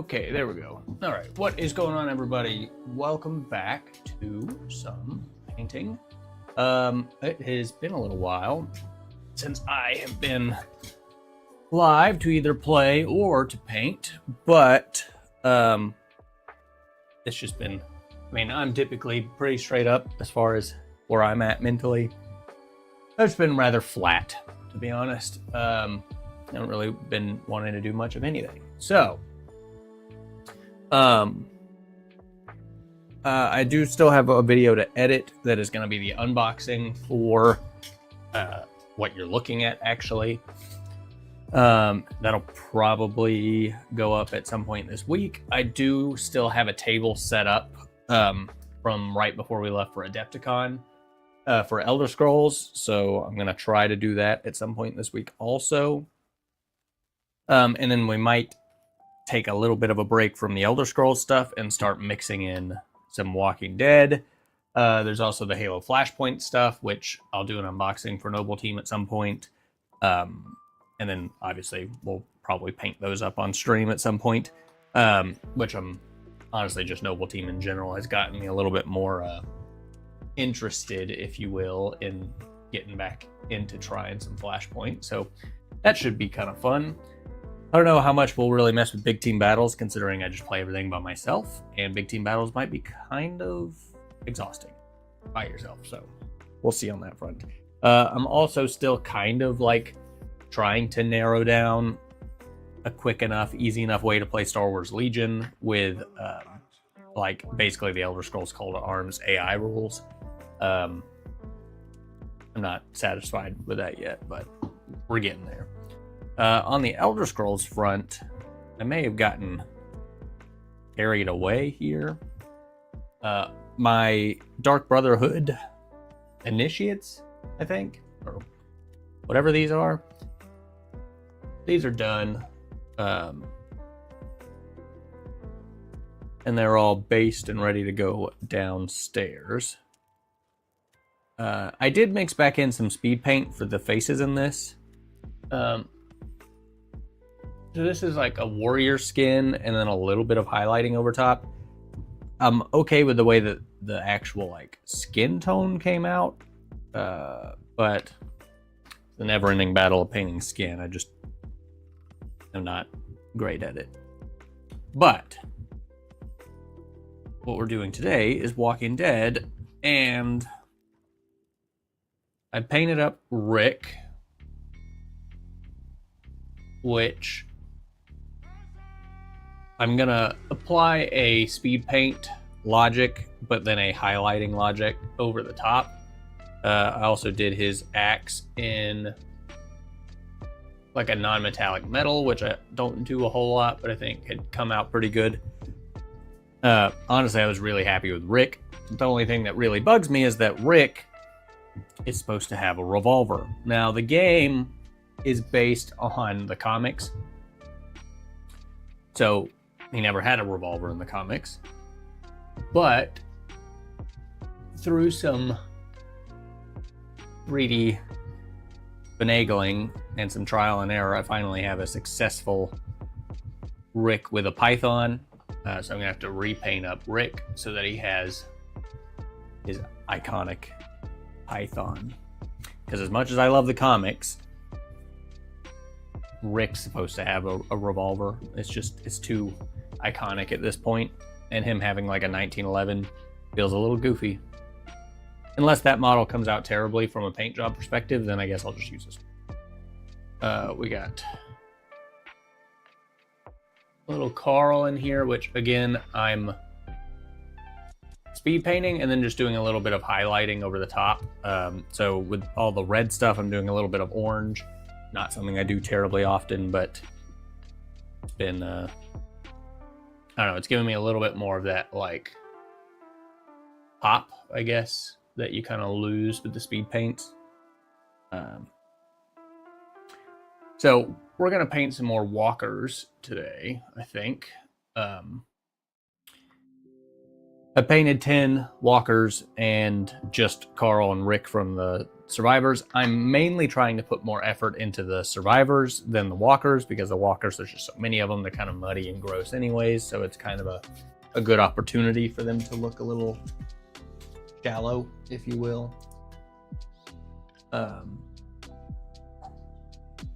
Okay, there we go. All right, what is going on, everybody? Welcome back to some painting. It has been a little while since I have been live to either play or to paint, but it's just been, I'm typically pretty straight up as far as where I'm at mentally. It's been rather flat, to be honest. I haven't really been wanting to do much of anything. So, I do still have a video to edit that is going to be the unboxing for what you're looking at, actually. That'll probably go up at some point this week. I do still have a table set up from right before we left for Adepticon for Elder Scrolls, so I'm going to try to do that at some point this week also. And then we might take a little bit of a break from the Elder Scrolls stuff and start mixing in some Walking Dead. There's also the Halo Flashpoint stuff, which I'll do an unboxing for Noble Team at some point. And then obviously we'll probably paint those up on stream at some point, which I'm honestly just Noble Team in general has gotten me a little bit more interested, if you will, in getting back into trying some Flashpoint. So that should be kind of fun. I don't know how much we'll really mess with big team battles, considering I just play everything by myself, and big team battles might be kind of exhausting by yourself, so we'll see on that front. I'm also still kind of like trying to narrow down a quick enough, easy enough way to play Star Wars Legion with like basically the Elder Scrolls Call to Arms AI rules. I'm not satisfied with that yet, but we're getting there. On the Elder Scrolls front, I may have gotten carried away here. My Dark Brotherhood initiates, I think, or whatever these are done. And they're all based and ready to go downstairs. I did mix back in some speed paint for the faces in this. So this is like a warrior skin and then a little bit of highlighting over top. I'm okay with the way that the actual like skin tone came out, but the never-ending battle of painting skin, I just am not great at it. But what we're doing today is Walking Dead, and I painted up Rick, which I'm gonna apply a speed paint logic, but then a highlighting logic over the top. I also did his axe in like a non-metallic metal, which I don't do a whole lot, but I think had come out pretty good. Honestly, I was really happy with Rick. The only thing that really bugs me is that Rick is supposed to have a revolver. Now, the game is based on the comics, so he never had a revolver in the comics, but through some 3D finagling and some trial and error, I finally have a successful Rick with a python. So I'm gonna have to repaint up Rick so that he has his iconic python. Because as much as I love the comics, Rick's supposed to have a revolver. It's too iconic at this point, and him having like a 1911 feels a little goofy. Unless that model comes out terribly from a paint job perspective, then I guess I'll just use this. We got little Carl in here, which again, I'm speed painting and then just doing a little bit of highlighting over the top. So with all the red stuff, I'm doing a little bit of orange. Not something I do terribly often, but it's been, I don't know, it's giving me a little bit more of that, like, pop, I guess, that you kind of lose with the speed paints. So we're going to paint some more walkers today, I think. I painted 10 walkers and just Carl and Rick from the survivors. I'm mainly trying to put more effort into the survivors than the walkers, because the walkers, there's just so many of them. They're kind of muddy and gross anyways, so it's kind of a good opportunity for them to look a little shallow, if you will. So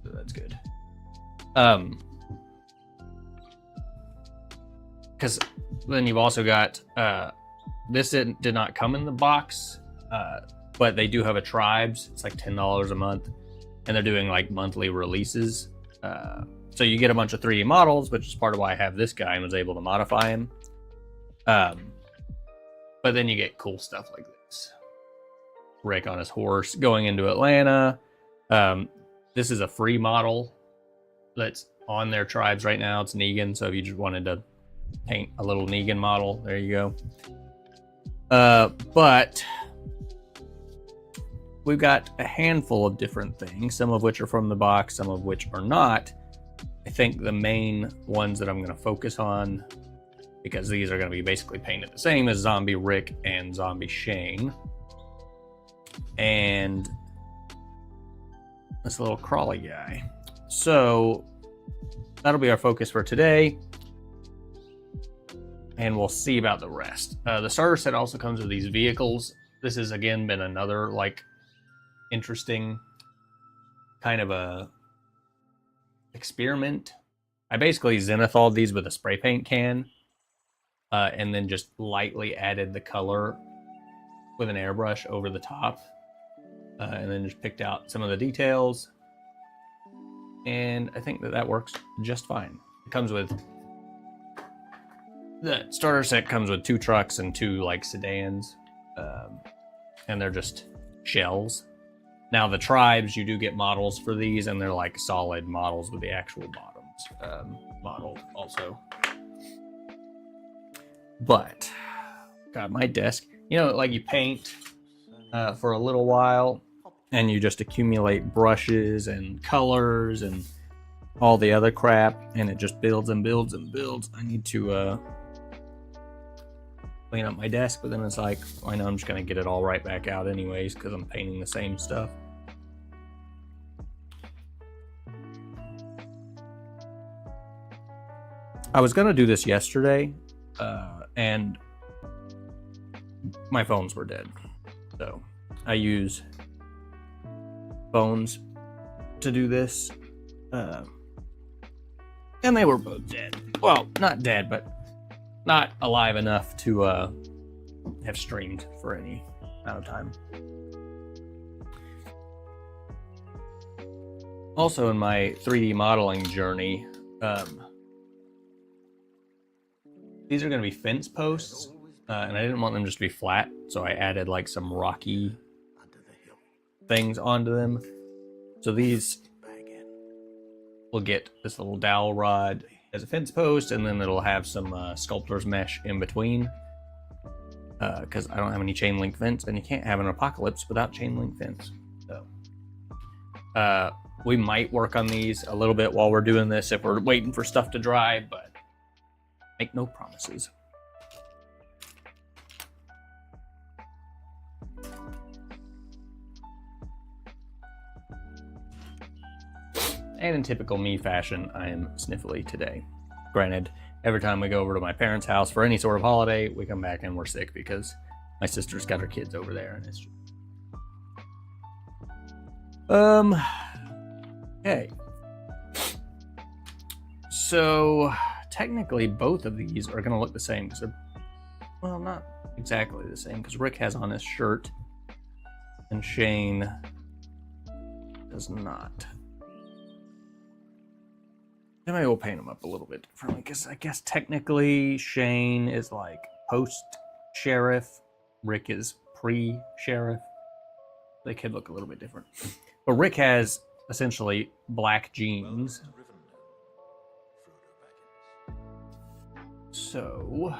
that's good. Because then you've also got this did not come in the box, but they do have a tribes. It's like $10 a month, and they're doing like monthly releases. So you get a bunch of 3D models, which is part of why I have this guy and was able to modify him. But then you get cool stuff like this. Rick on his horse going into Atlanta. This is a free model that's on their tribes right now. It's Negan, so if you just wanted to paint a little Negan model, there you go. But we've got a handful of different things, some of which are from the box, some of which are not. I think the main ones that I'm going to focus on, because these are going to be basically painted the same as Zombie Rick and Zombie Shane, and this little crawly guy. So that'll be our focus for today, and we'll see about the rest. The starter set also comes with these vehicles. This has again been another like interesting kind of a experiment. I basically zenithalled these with a spray paint can, and then just lightly added the color with an airbrush over the top, and then just picked out some of the details, and I think that works just fine. It comes with the starter set comes with 2 trucks and 2 like sedans, and they're just shells. Now the tribes, you do get models for these, and they're like solid models with the actual bottoms modeled also. But got my desk. You know, like you paint for a little while, and you just accumulate brushes and colors and all the other crap, and it just builds and builds and builds. I need to clean up my desk, but then it's like, I know I'm just gonna get it all right back out anyways, because I'm painting the same stuff. I was gonna do this yesterday, and my phones were dead. So I use phones to do this, and they were both dead. Well, not dead, but not alive enough to have streamed for any amount of time. Also, in my 3D modeling journey, these are going to be fence posts, and I didn't want them just to be flat, so I added like some rocky things onto them. So these will get this little dowel rod as a fence post, and then it'll have some sculptor's mesh in between, because I don't have any chain link fence, and you can't have an apocalypse without chain link fence. So we might work on these a little bit while we're doing this if we're waiting for stuff to dry, but make no promises. And in typical me fashion, I am sniffly today. Granted, every time we go over to my parents' house for any sort of holiday, we come back and we're sick because my sister's got her kids over there, and it's just... Okay. So technically both of these are going to look the same, because they're, well, not exactly the same, because Rick has on his shirt and Shane does not. Then maybe we'll paint them up a little bit differently, because I guess technically Shane is like post-sheriff, Rick is pre-sheriff. They could look a little bit different. But Rick has essentially black jeans. So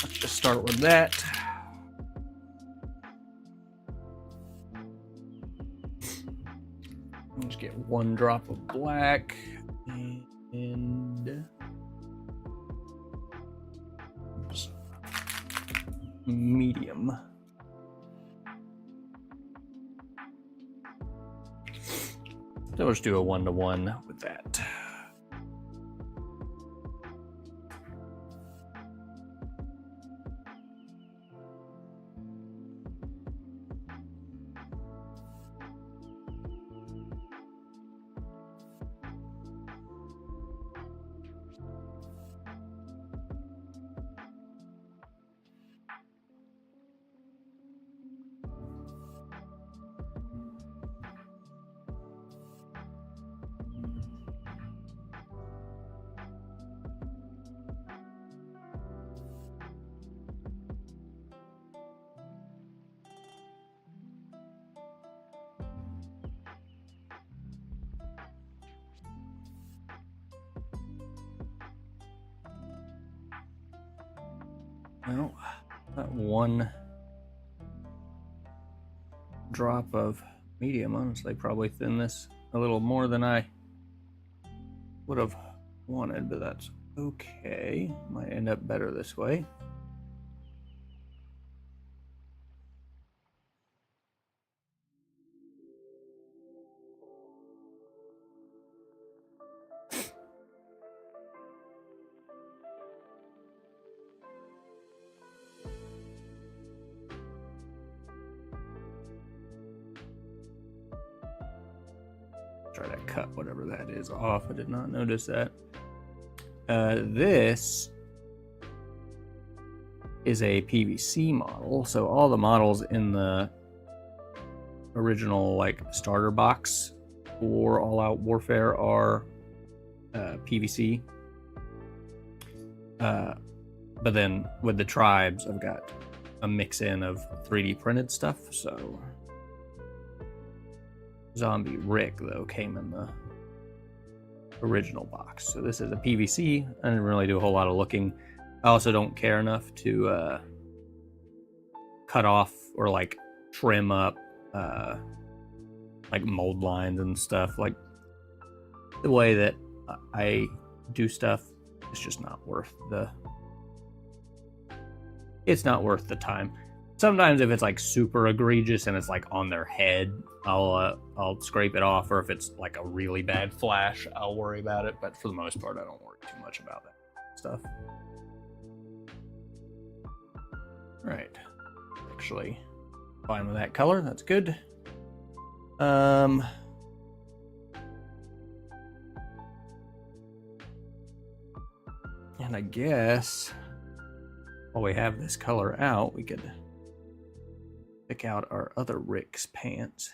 let's just start with that. Just get one drop of black and oops, medium. So let's do a 1-to-1 with that. Well, that one drop of medium honestly probably thinned this a little more than I would have wanted, but that's okay. Might end up better this way. Try to cut whatever that is off. I did not notice that. This is a PVC model, so all the models in the original like starter box for All Out Warfare are PVC. But then with the tribes, I've got a mix in of 3D printed stuff, so Zombie Rick, though, came in the original box. So this is a PVC. I didn't really do a whole lot of looking. I also don't care enough to cut off or like trim up like mold lines and stuff. Like the way that I do stuff, it's just not worth the time. Sometimes if it's like super egregious and it's like on their head, I'll scrape it off, or if it's like a really bad flash, I'll worry about it. But for the most part, I don't worry too much about that stuff. Right, actually fine with that color. That's good. And I guess while we have this color out, we could pick out our other Rick's pants.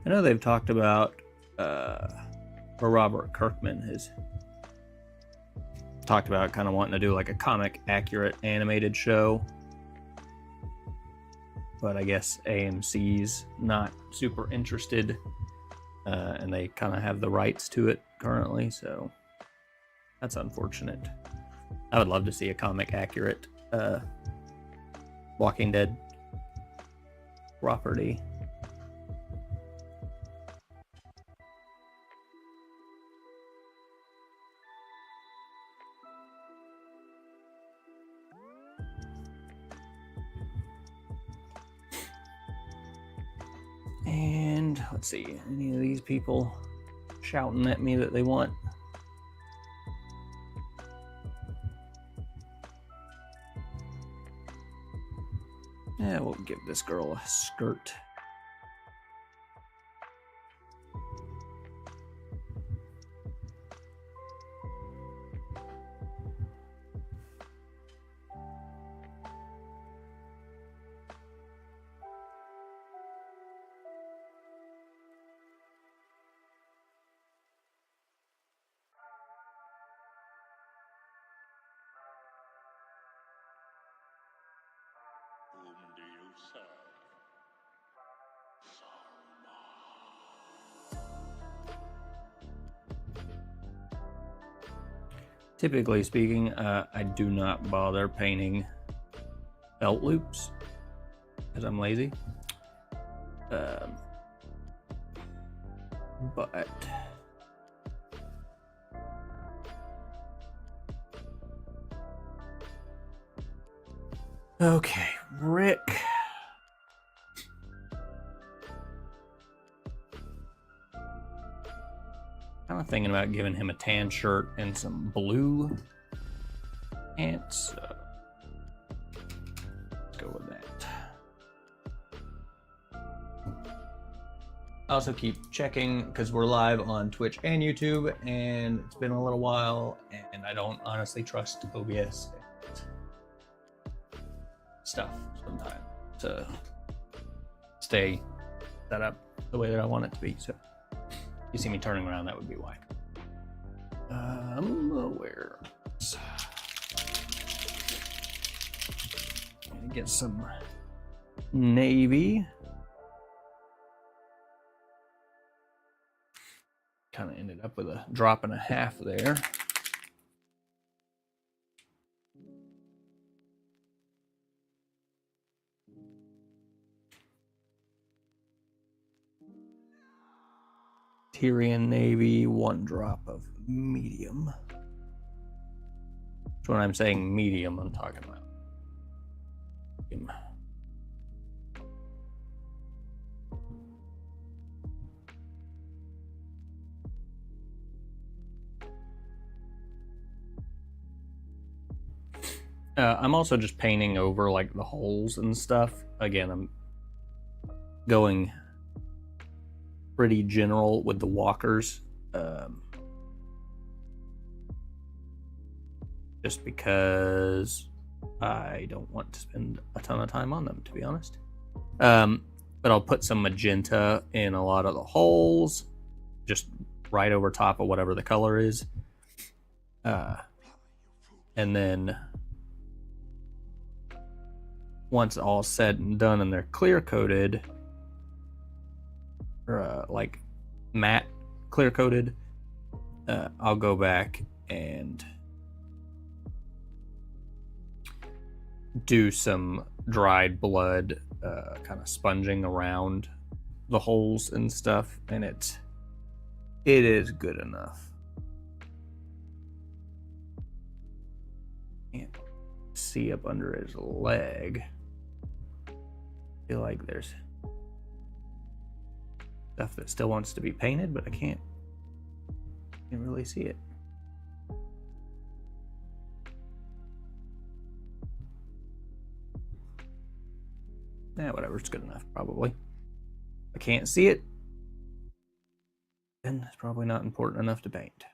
I know they've talked about, or Robert Kirkman has talked about kind of wanting to do like a comic accurate animated show. But I guess AMC's not super interested, and they kind of have the rights to it currently, so that's unfortunate. I would love to see a comic accurate Walking Dead property. And let's see, any of these people shouting at me that they want? Yeah, we'll give this girl a skirt. do you serve? Typically speaking, I do not bother painting belt loops because I'm lazy. But okay, Rick. Kind of thinking about giving him a tan shirt and some blue pants. So let's go with that. I also keep checking because we're live on Twitch and YouTube, and it's been a little while, and I don't honestly trust OBS stuff sometimes to stay set up the way that I want it to be. So if you see me turning around, that would be why. Where? Gonna get some navy. Kind of ended up with a drop and a half there. Tyrian navy, 1 drop of medium. So when I'm saying medium, I'm talking about medium. I'm also just painting over like the holes and stuff. Again, I'm going pretty general with the walkers, just because I don't want to spend a ton of time on them, to be honest. But I'll put some magenta in a lot of the holes, just right over top of whatever the color is. And then once all said and done and they're clear coated, or like matte clear coated, I'll go back and do some dried blood, kind of sponging around the holes and stuff, and it is good enough. Can't see up under his leg. Feel like there's stuff that still wants to be painted, but I can't really see it. Yeah, whatever, it's good enough, probably. I can't see it, then it's probably not important enough to paint.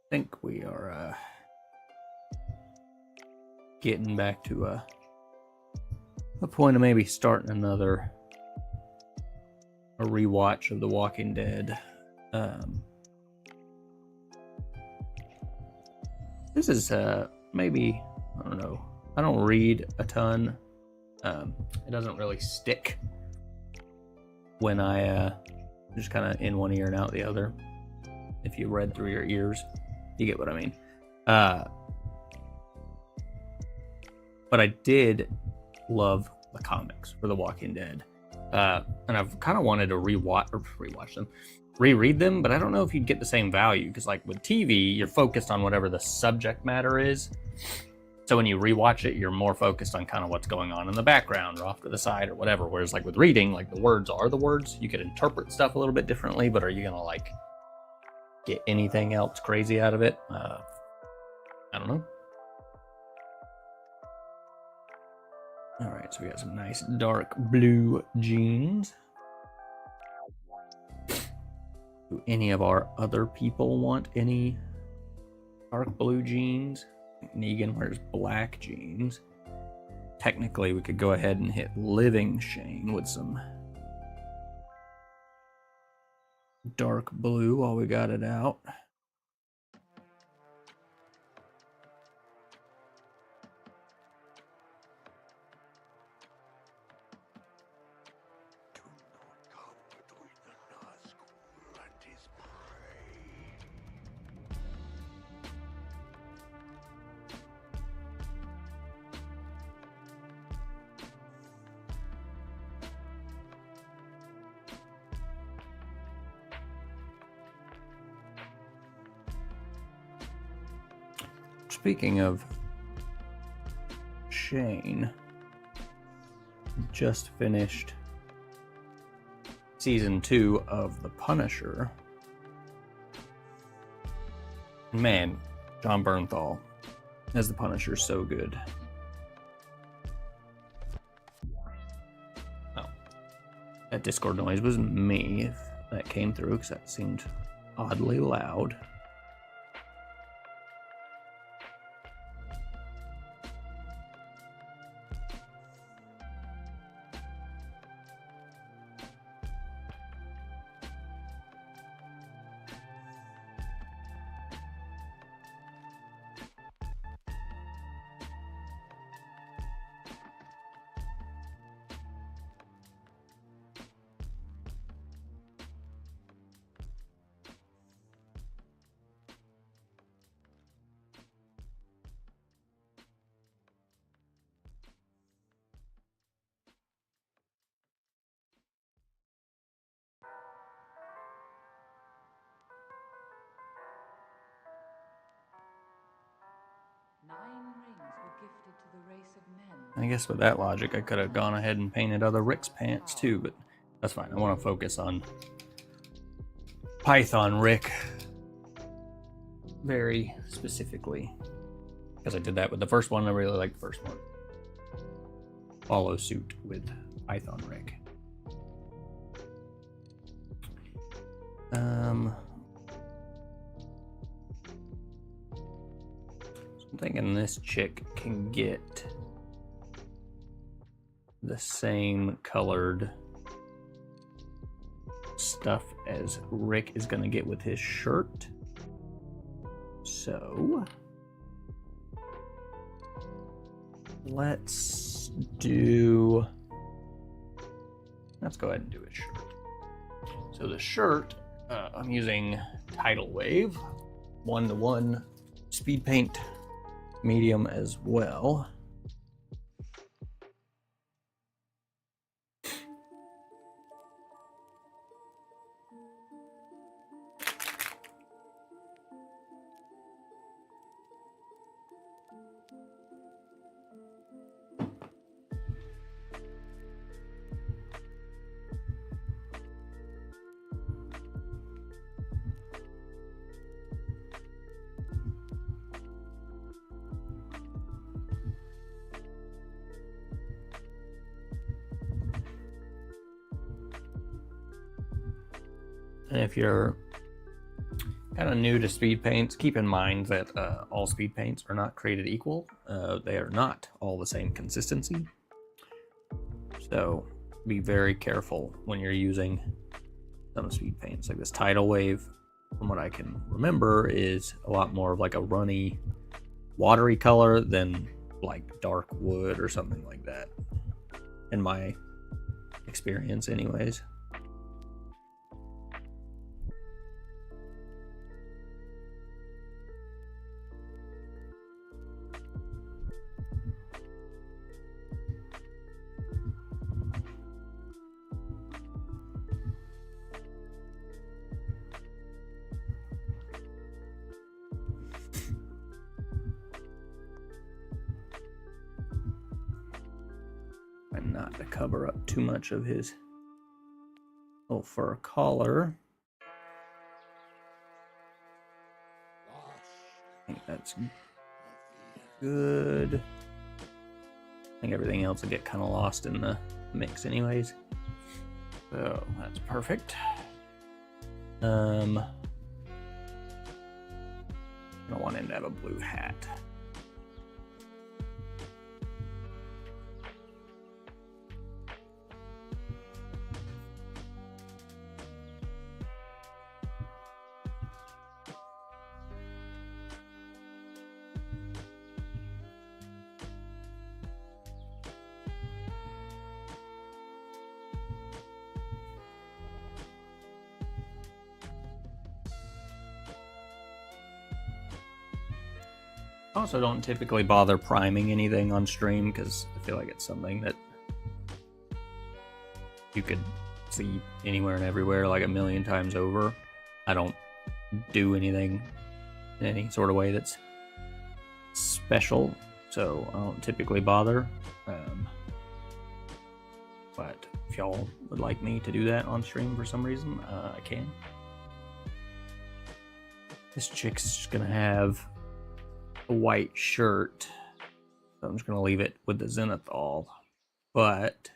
I think we are getting back to a point of maybe starting a rewatch of The Walking Dead. This is maybe, I don't know, I don't read a ton. It doesn't really stick when I just kind of in one ear and out the other. If you read through your ears, you get what I mean. But I did love the comics for The Walking Dead. And I've kind of wanted to rewatch them, reread them, but I don't know if you'd get the same value, because like with TV, you're focused on whatever the subject matter is. So when you rewatch it, you're more focused on kind of what's going on in the background or off to the side or whatever. Whereas like with reading, like the words are the words. You could interpret stuff a little bit differently, but are you gonna like get anything else crazy out of it? I don't know. All right, so we got some nice dark blue jeans. Do any of our other people want any dark blue jeans? Negan wears black jeans. technically we could go ahead and hit Living Shane with some dark blue while we got it out. Speaking of Shane, just finished season 2 of The Punisher. Man, John Bernthal as The Punisher is so good. Oh, that Discord noise was me if that came through, because that seemed oddly loud. I guess with that logic, I could have gone ahead and painted other Rick's pants too, but that's fine. I want to focus on Python Rick very specifically, because I did that with the first one. I really like the first one. Follow suit with Python Rick. I'm thinking this chick can get the same colored stuff as Rick is going to get with his shirt. So let's go ahead and do a shirt. So the shirt, I'm using Tidal Wave 1:1 speed paint medium as well. And if you're kind of new to speed paints, keep in mind that all speed paints are not created equal. They are not all the same consistency. So be very careful when you're using some speed paints. Like this Tidal Wave, from what I can remember, is a lot more of like a runny, watery color than like dark wood or something like that, in my experience anyways. And not to cover up too much of his little fur collar. I think that's good. I think everything else will get kind of lost in the mix anyways. So that's perfect. I don't want him to have a blue hat. Also don't typically bother priming anything on stream because I feel like it's something that you could see anywhere and everywhere like a million times over. I don't do anything in any sort of way that's special, so I don't typically bother. But if y'all would like me to do that on stream for some reason, I can. This chick's just gonna have a white shirt, so I'm just gonna leave it with the zenithal. But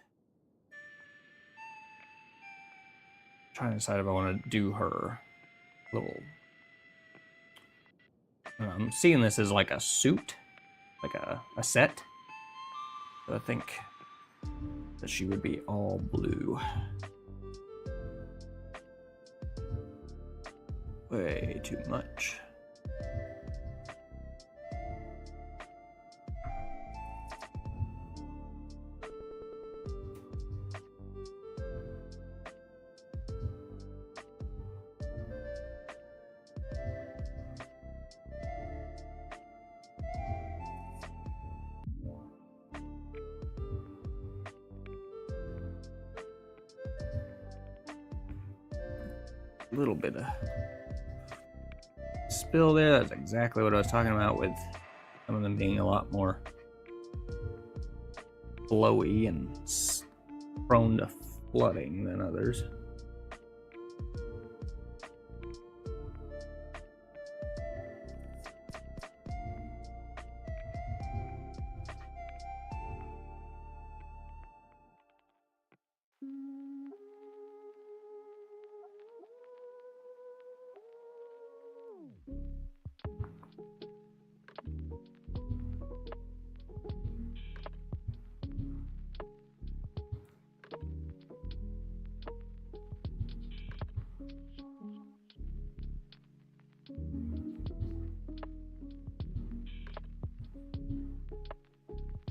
I'm trying to decide if I want to do her little. I'm seeing this as like a suit, like a set. So I think that she would be all blue. Way too much. A little bit of spill there. That's exactly what I was talking about, with some of them being a lot more flowy and prone to flooding than others.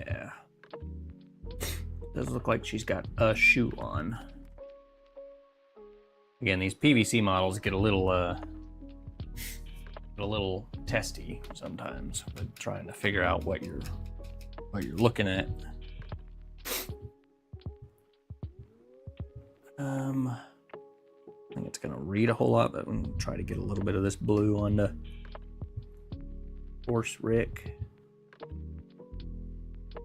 Yeah. Does look like she's got a shoe on. Again, these PVC models get a little testy sometimes with trying to figure out what you're looking at. I think it's gonna read a whole lot, but I'm gonna try to get a little bit of this blue onto Horse Rick.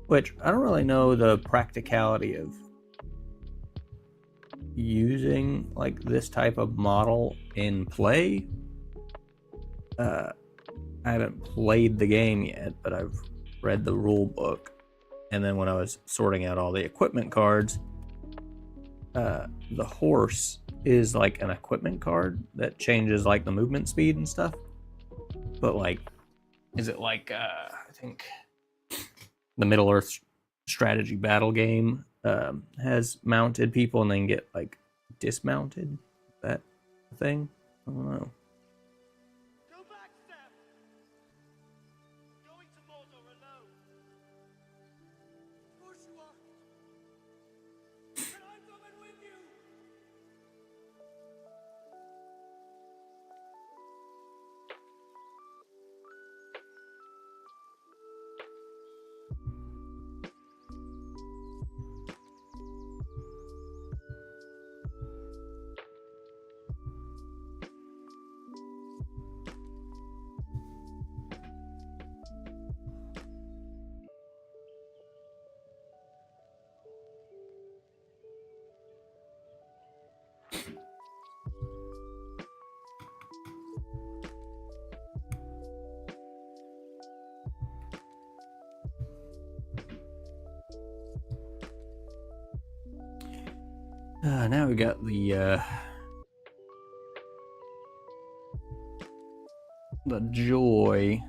Which, I don't really know the practicality of using like this type of model in play. I haven't played the game yet, but I've read the rule book. And then when I was sorting out all the equipment cards, the horse is like an equipment card that changes like the movement speed and stuff. But like, is it like, I think the Middle Earth strategy battle game has mounted people and then get like dismounted? That thing? I don't know. Go back, Sam. Going to Mordor alone. Of course you are. And I'm coming with you. Now we got the joy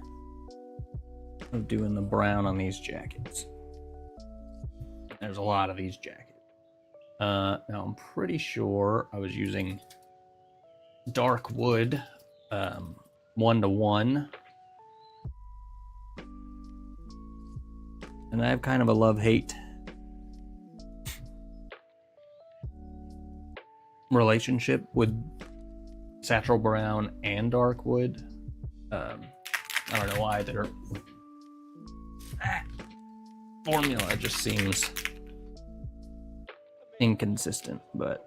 of doing the brown on these jackets. There's a lot of these jackets. Now I'm pretty sure I was using dark wood 1-to-1, and I have kind of a love-hate relationship with Satchel Brown and Darkwood. I don't know why they're Formula just seems inconsistent, but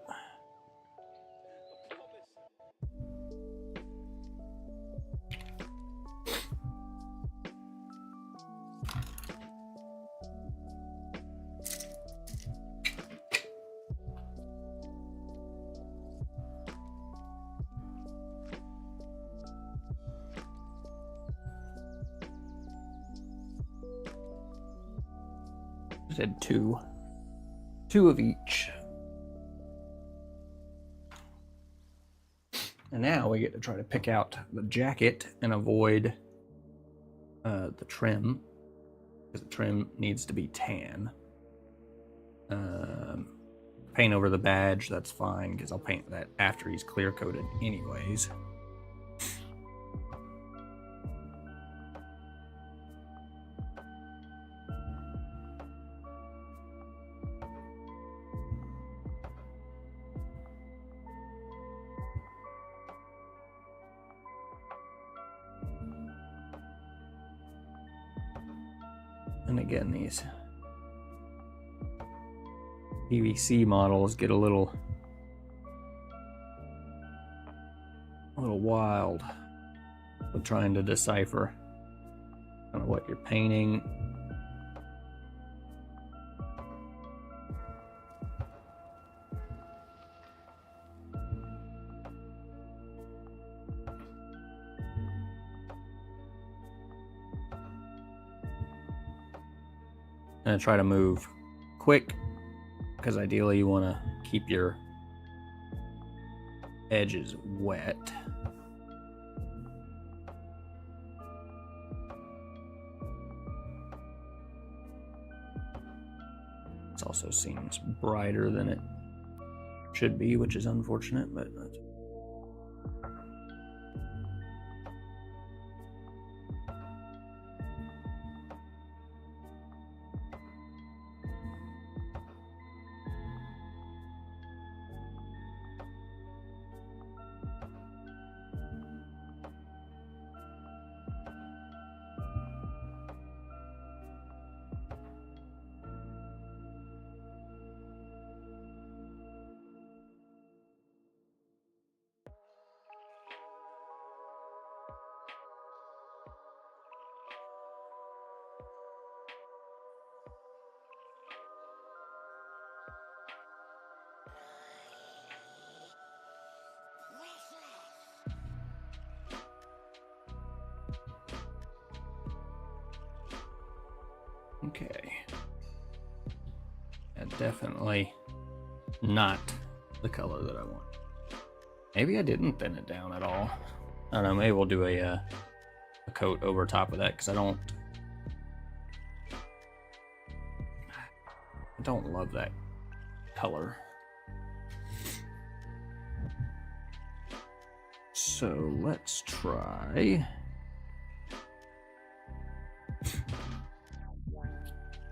I said two of each. And now we get to try to pick out the jacket and avoid the trim, because the trim needs to be tan. Paint over the badge, that's fine, because I'll paint that after he's clear coated anyways. And again, these PVC models get a little wild with trying to decipher kind of what you're painting. And try to move quick, because ideally you want to keep your edges wet. This also seems brighter than it should be, which is unfortunate, but that's... Okay. Yeah, definitely not the color that I want. Maybe I didn't thin it down at all. I don't know, maybe we'll do a coat over top of that, because I don't love that color. So let's try...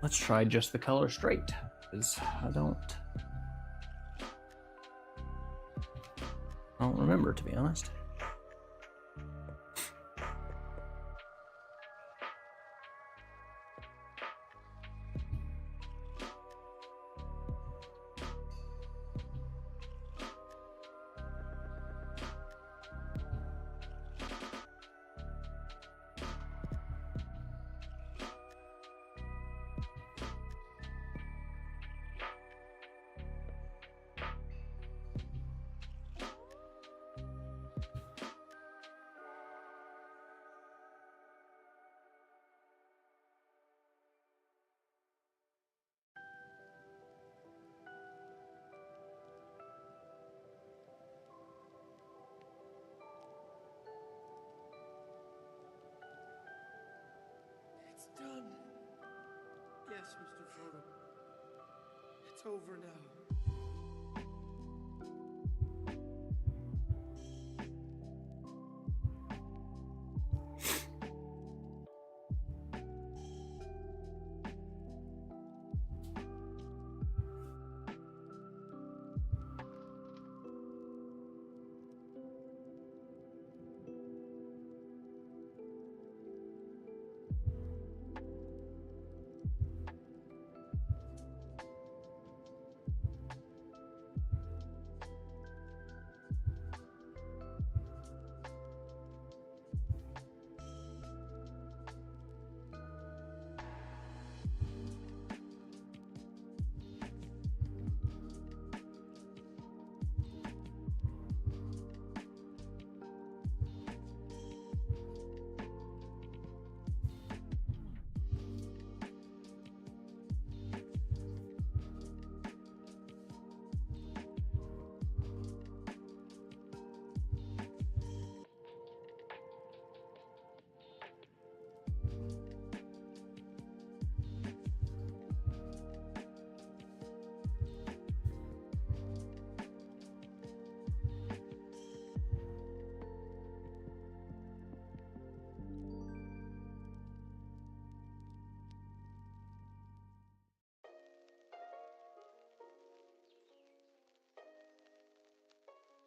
Let's try just the color straight, because I don't remember, to be honest. It's done. Yes, Mr. Frodo. It's over now.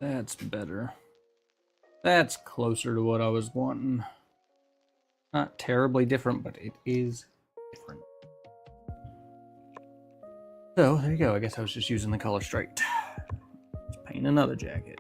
That's better. That's closer to what I was wanting. Not terribly different, but it is different. So there you go. I guess I was just using the color straight. Let's paint another jacket.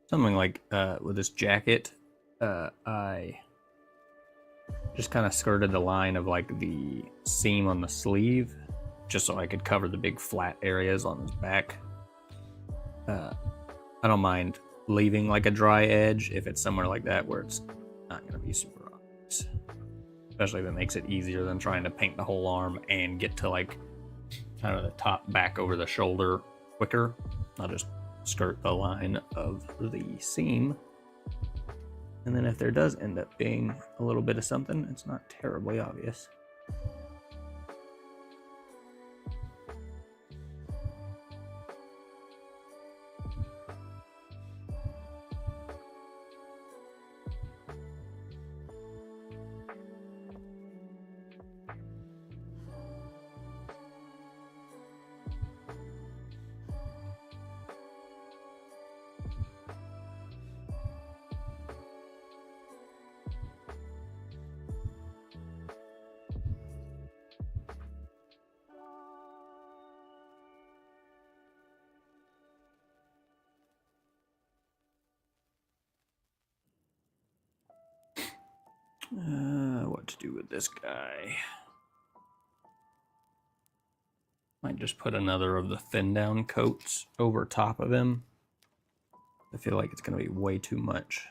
Something like with this jacket, I just kind of skirted the line of like the seam on the sleeve, just so I could cover the big flat areas on his back. I don't mind leaving like a dry edge if it's somewhere like that where it's not going to be super obvious. Especially if it makes it easier than trying to paint the whole arm and get to like kind of the top back over the shoulder quicker. I'll just skirt the line of the seam. And then if there does end up being a little bit of something, it's not terribly obvious. What to do with this guy? Might just put another of the thin down coats over top of him. I feel like it's going to be way too much.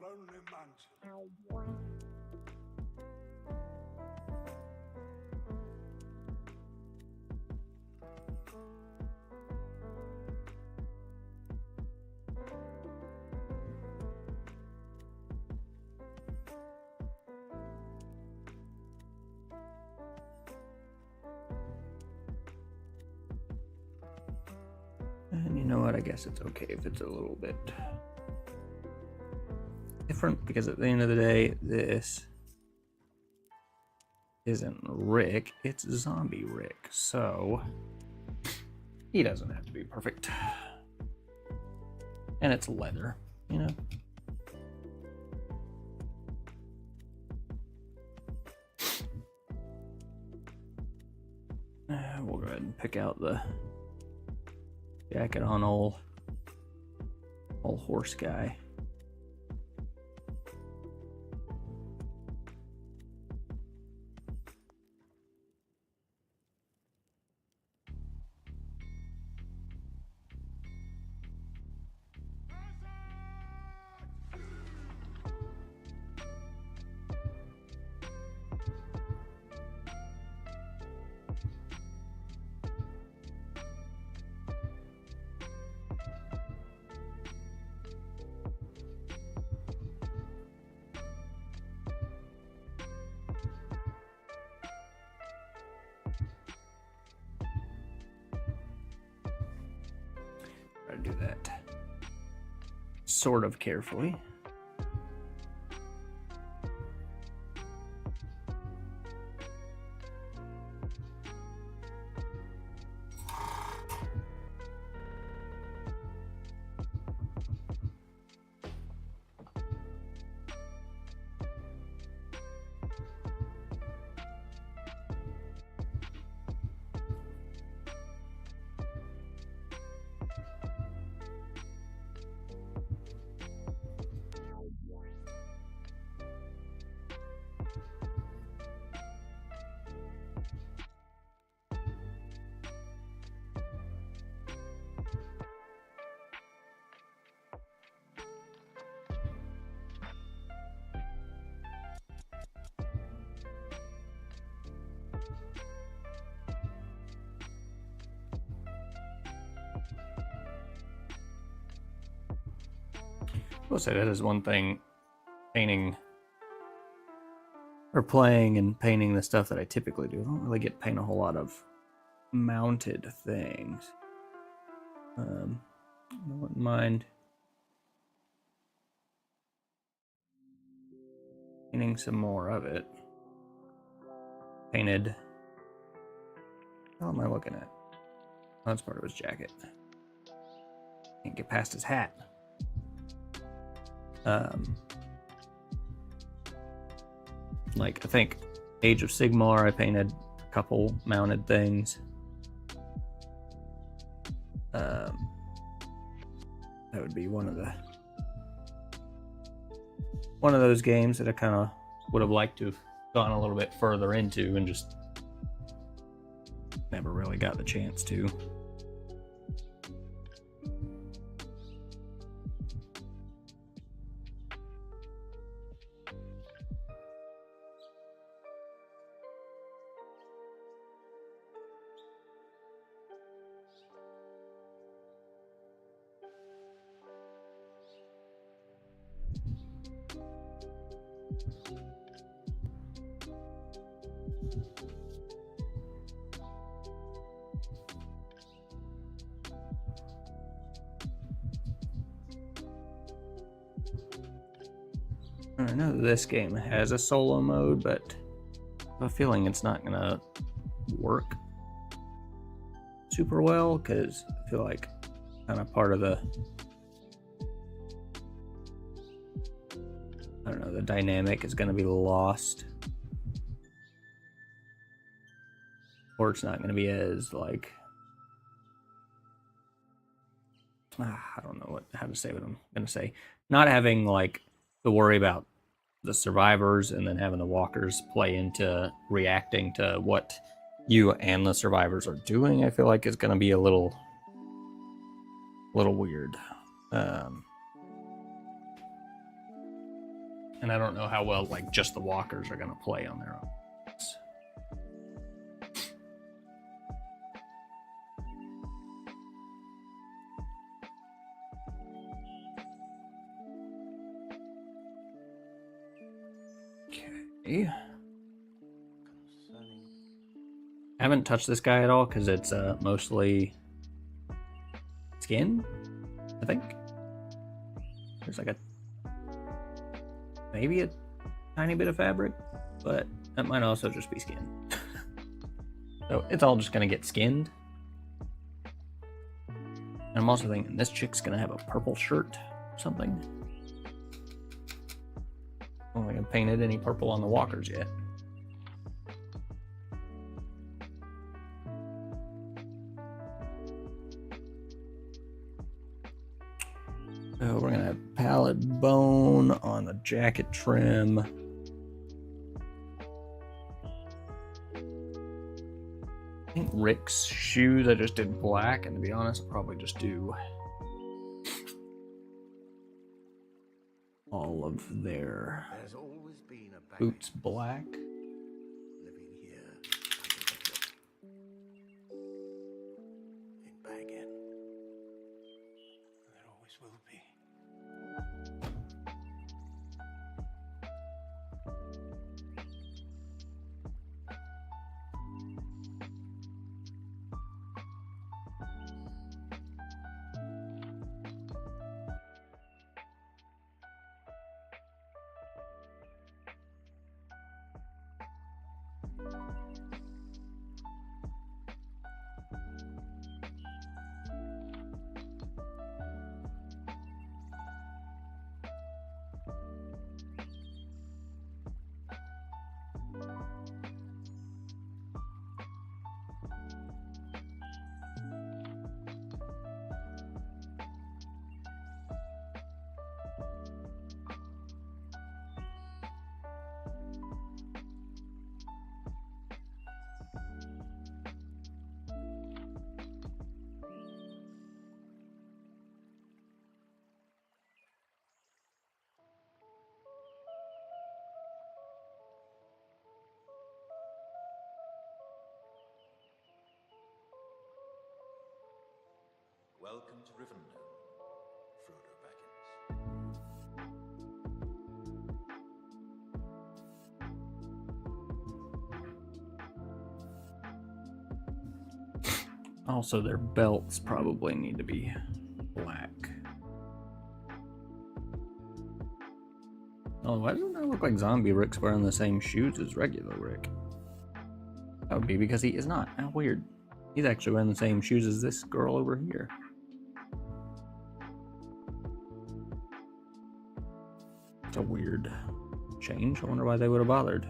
Lonely Mountain. And you know what? I guess it's okay if it's a little bit different, because at the end of the day, this isn't Rick, it's Zombie Rick. So he doesn't have to be perfect. And it's leather, you know? We'll go ahead and pick out the jacket on old horse guy. Try to do that sort of carefully. I will say that is one thing, painting or playing and painting the stuff that I typically do. I don't really get to paint a whole lot of mounted things. I wouldn't mind painting some more of it. Painted. How am I looking at? Oh, that's part of his jacket. Can't get past his hat. Like, I think Age of Sigmar, I painted a couple mounted things. That would be one of those games that I kind of would have liked to have gone a little bit further into and just never really got the chance to. I know this game has a solo mode, but I have a feeling it's not gonna work super well because I feel like kind of part of the, I don't know, the dynamic is gonna be lost, or it's not gonna be as like, I don't know how to say what I'm gonna say. Not having like to worry about the survivors and then having the walkers play into reacting to what you and the survivors are doing, I feel like is going to be a little weird. And I don't know how well like just the walkers are going to play on their own. Okay. I haven't touched this guy at all because it's mostly skin, I think. There's like maybe a tiny bit of fabric, but that might also just be skin. So it's all just gonna get skinned. And I'm also thinking this chick's gonna have a purple shirt or something. I don't think I've painted any purple on the walkers yet. So we're gonna have pallet bone on the jacket trim. I think Rick's shoes I just did black, and to be honest, I'll probably just do all of their boots black. Living here, in Bagan. There always will be. Welcome to Rivendell, Frodo Baggins. Also, their belts probably need to be black. Oh, why doesn't that look like Zombie Rick's wearing the same shoes as regular Rick? That would be because he is not. How weird. He's actually wearing the same shoes as this girl over here. It's a weird change. I wonder why they would have bothered.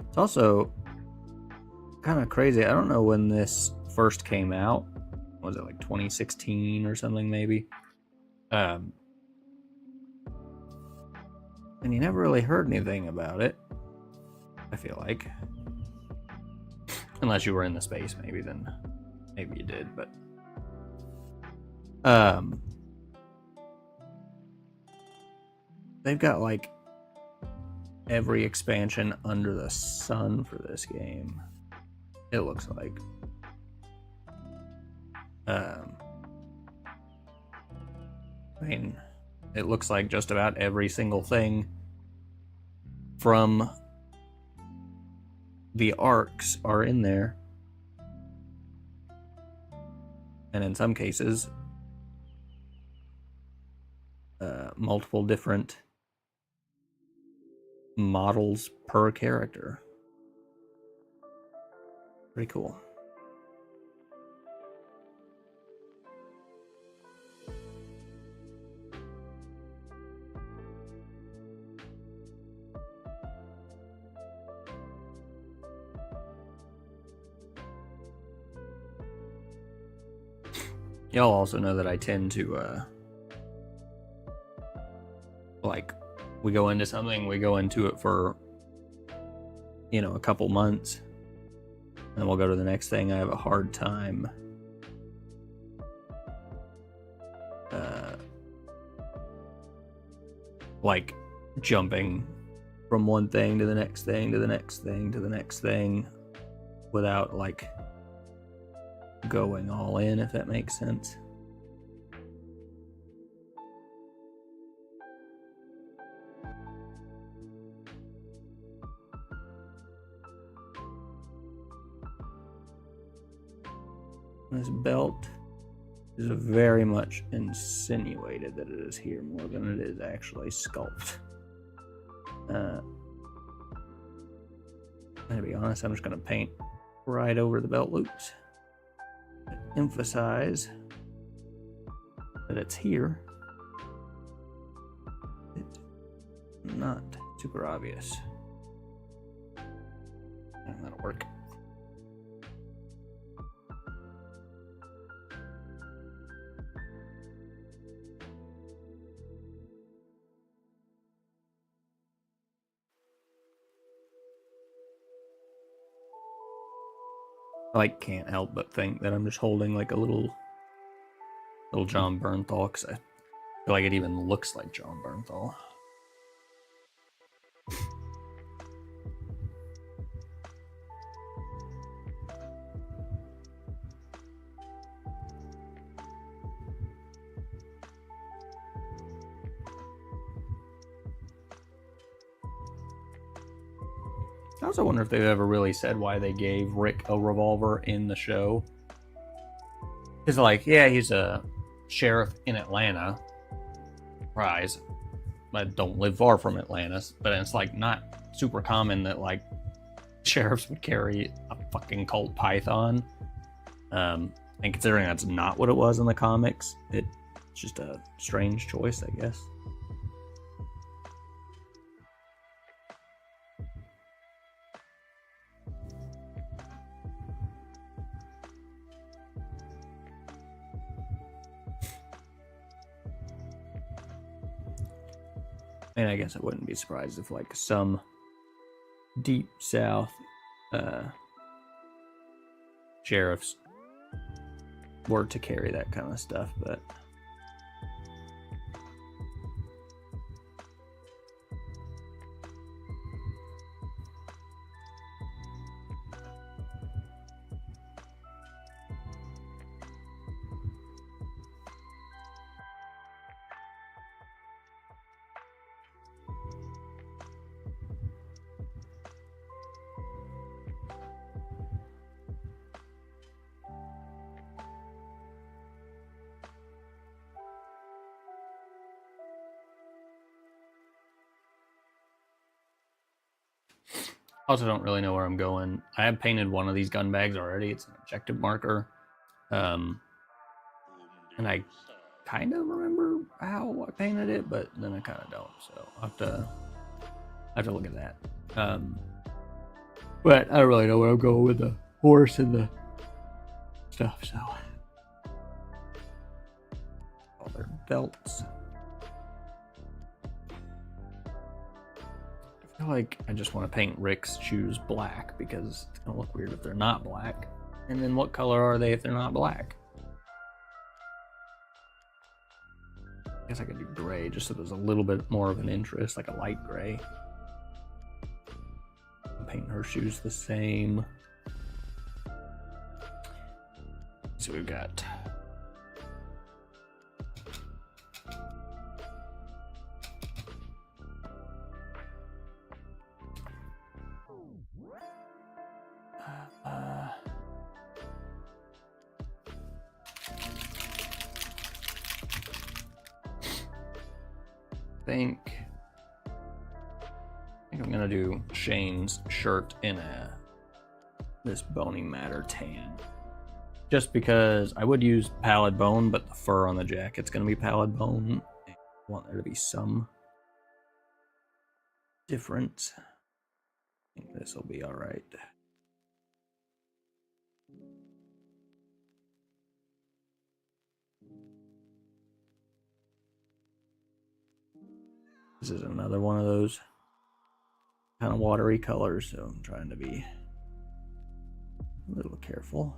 It's also kind of crazy. I don't know when this first came out. Was it like 2016 or something maybe? And you never really heard anything about it, I feel like. Unless you were in the space, maybe then maybe you did, but they've got like every expansion under the sun for this game. It looks like. I mean, it looks like just about every single thing from the arcs are in there. And in some cases, multiple different models per character. Pretty cool. Y'all also know that I tend to, like, we go into something, we go into it for, you know, a couple months, and then we'll go to the next thing. I have a hard time like, jumping from one thing to the next thing to the next thing to the next thing without, like, going all in, if that makes sense. This belt is very much insinuated that it is here more than it is actually sculpted. To be honest, I'm just going to paint right over the belt loops. Emphasize that it's here. It's not super obvious. And that'll work. I like can't help but think that I'm just holding like a little John Bernthal, because I feel like it even looks like John Bernthal. I also wonder if they've ever really said why they gave Rick a revolver in the show. It's like, yeah, he's a sheriff in Atlanta. Rise. I don't live far from Atlanta, but it's like not super common that like sheriffs would carry a fucking Colt Python. And considering that's not what it was in the comics, it's just a strange choice, I guess. And I guess I wouldn't be surprised if like some deep south sheriffs were to carry that kind of stuff, but Also don't really know where I'm going. I have painted one of these gun bags already. It's an objective marker. And I kind of remember how I painted it, but then I kind of don't. So I'll have to look at that. But I don't really know where I'm going with the horse and the stuff. So all their belts. I feel like I just want to paint Rick's shoes black because it's gonna look weird if they're not black. And then what color are they if they're not black? I guess I could do gray just so there's a little bit more of an interest, like a light gray. Paint her shoes the same. So we've got I think I'm gonna do Shane's shirt in this bony matter tan. Just because I would use pallid bone, but the fur on the jacket's gonna be pallid bone. I want there to be some difference. I think this will be all right. This is another one of those kind of watery colors, so I'm trying to be a little careful.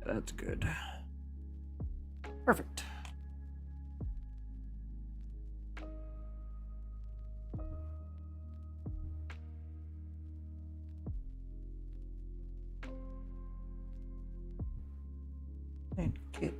That's good. Perfect. And get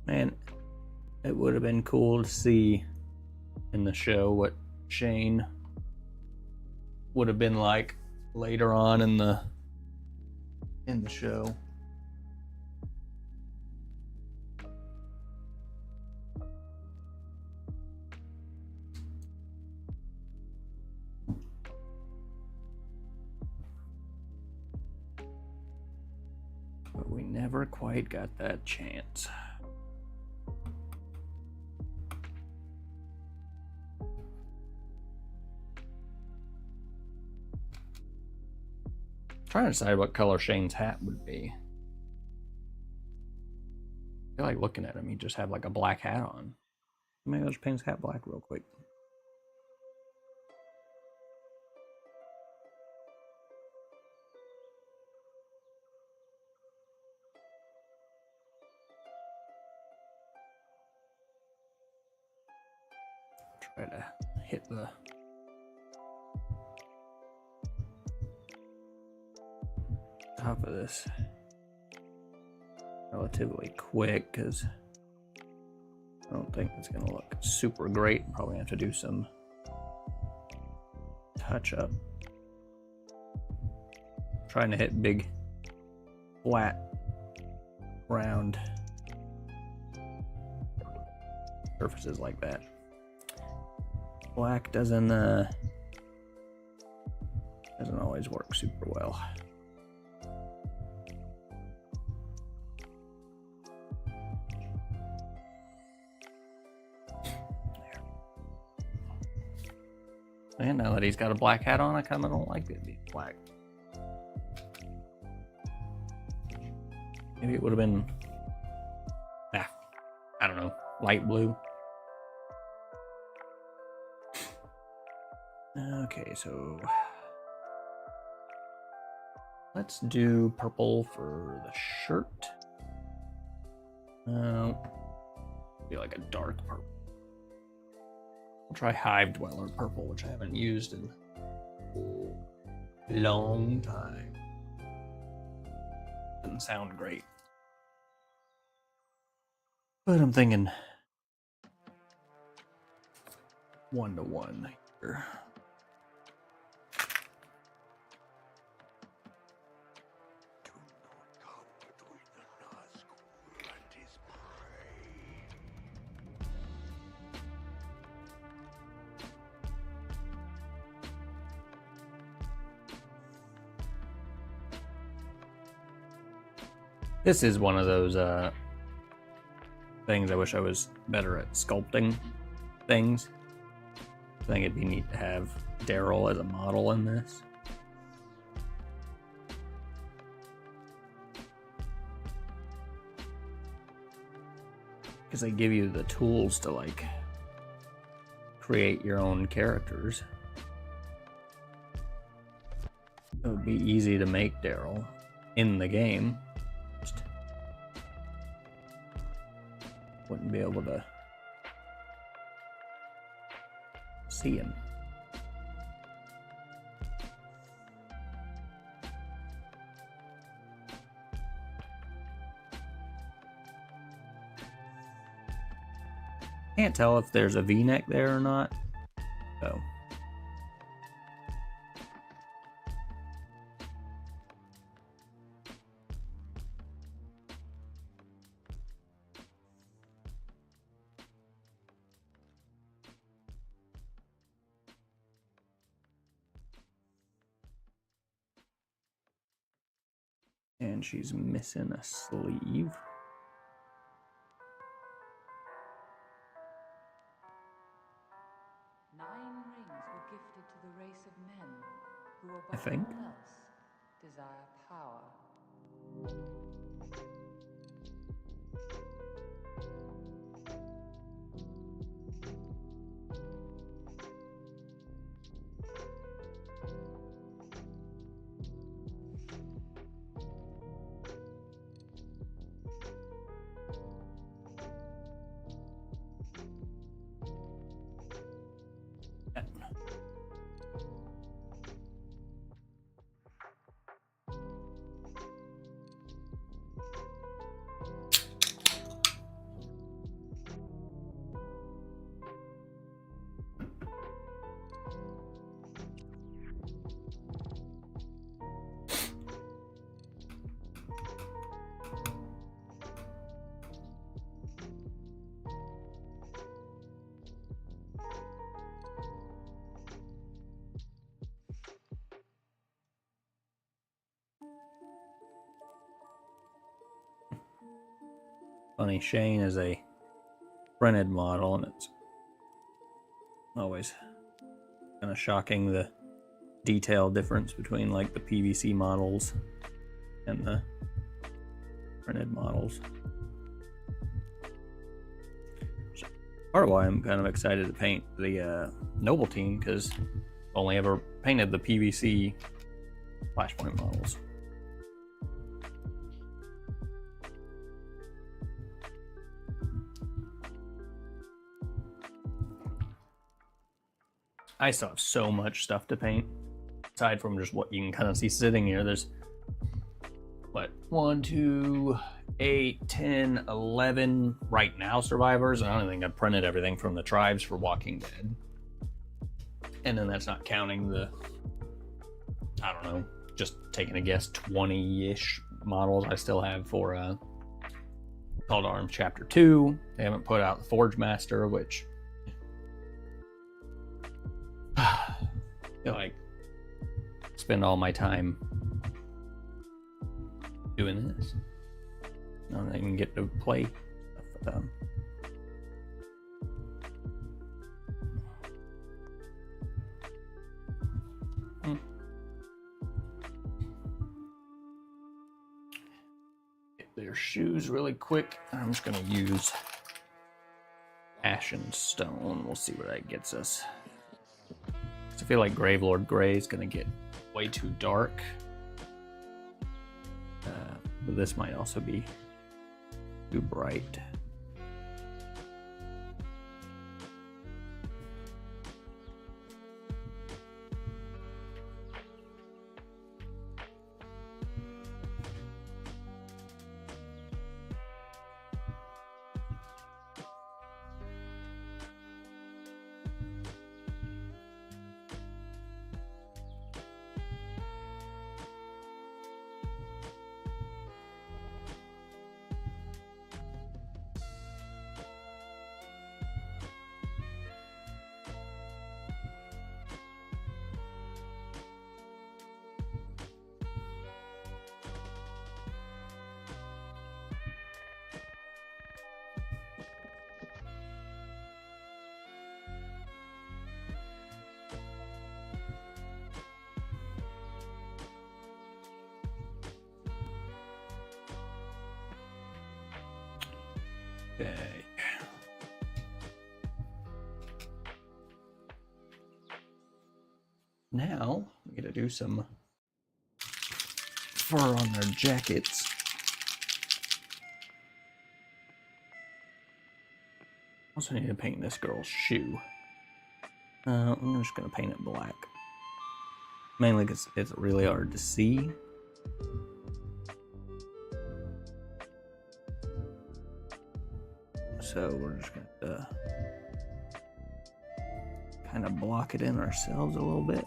Man, it would have been cool to see in the show what Shane would have been like later on in the show. But we never quite got that chance. Trying to decide what color Shane's hat would be. I feel like looking at him, he just had like a black hat on. Maybe I'll just paint his hat black real quick. Try to hit the top of this relatively quick because I don't think it's going to look super great. Probably have to do some touch up. Trying to hit big, flat, round surfaces like that. Black doesn't always work super well. And now that he's got a black hat on, I kind of don't like it being black. Maybe it would have been, I don't know, light blue. Okay, so let's do purple for the shirt. Be like a dark purple. I'll try Hive Dweller purple, which I haven't used in a long time. Doesn't sound great. But I'm thinking 1-to-1 here. This is one of those things I wish I was better at sculpting things. I think it'd be neat to have Daryl as a model in this. Because they give you the tools to like create your own characters. It would be easy to make Daryl in the game. Just wouldn't be able to see him. Can't tell if there's a V-neck there or not. So. And she's missing a sleeve. I think. Desire power. Funny, Shane is a printed model, and it's always kind of shocking the detail difference between like the PVC models and the printed models. So, part of why I'm kind of excited to paint the Noble team, because I've only ever painted the PVC Flashpoint models. I still have so much stuff to paint, aside from just what you can kind of see sitting here. There's, what, 1, 2, 8, 10, 11 right now survivors, and I don't think I've printed everything from the tribes for Walking Dead. And then that's not counting the, I don't know, just taking a guess, 20-ish models I still have for Call to Arms Chapter 2. They haven't put out the Forge Master, which I feel like spend all my time doing this. I don't even get to play stuff with them. Get their shoes really quick. I'm just gonna use Ashen Stone. We'll see where that gets us. I feel like Gravelord Grey is going to get way too dark. But this might also be too bright. Okay. Now we got to do some fur on their jackets. Also need to paint this girl's shoe. I'm just gonna paint it black. Mainly because it's really hard to see. So we're just gonna kind of block it in ourselves a little bit.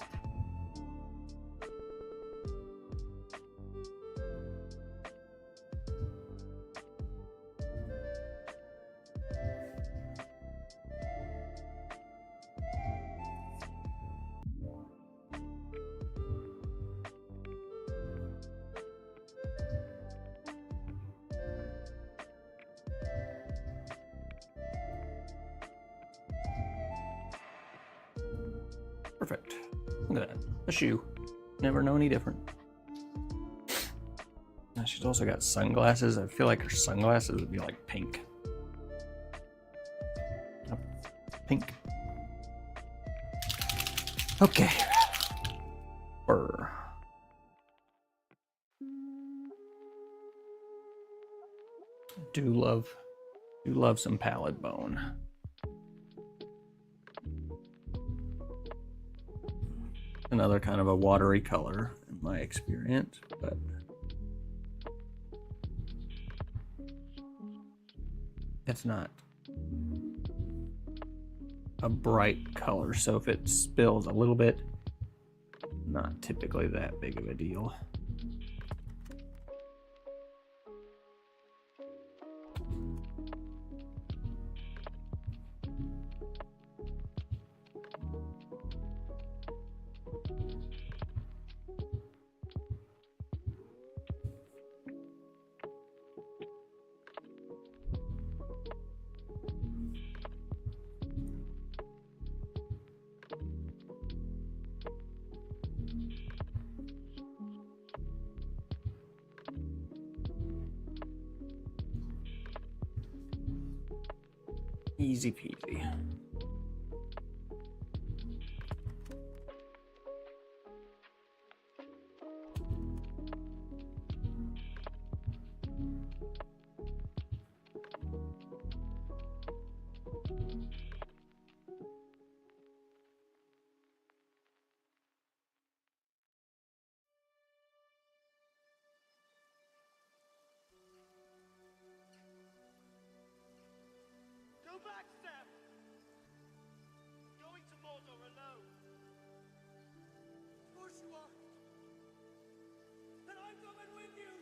Perfect. Look at that. A shoe. Never know any different. Now she's also got sunglasses. I feel like her sunglasses would be like pink. Oh, pink. Okay. Fur. Do love some pallid bone. Another kind of a watery color in my experience, but it's not a bright color, so if it spills a little bit, not typically that big of a deal. Easy peasy. Go back, Sam! Going to Mordor alone. Of course you are. And I'm coming with you!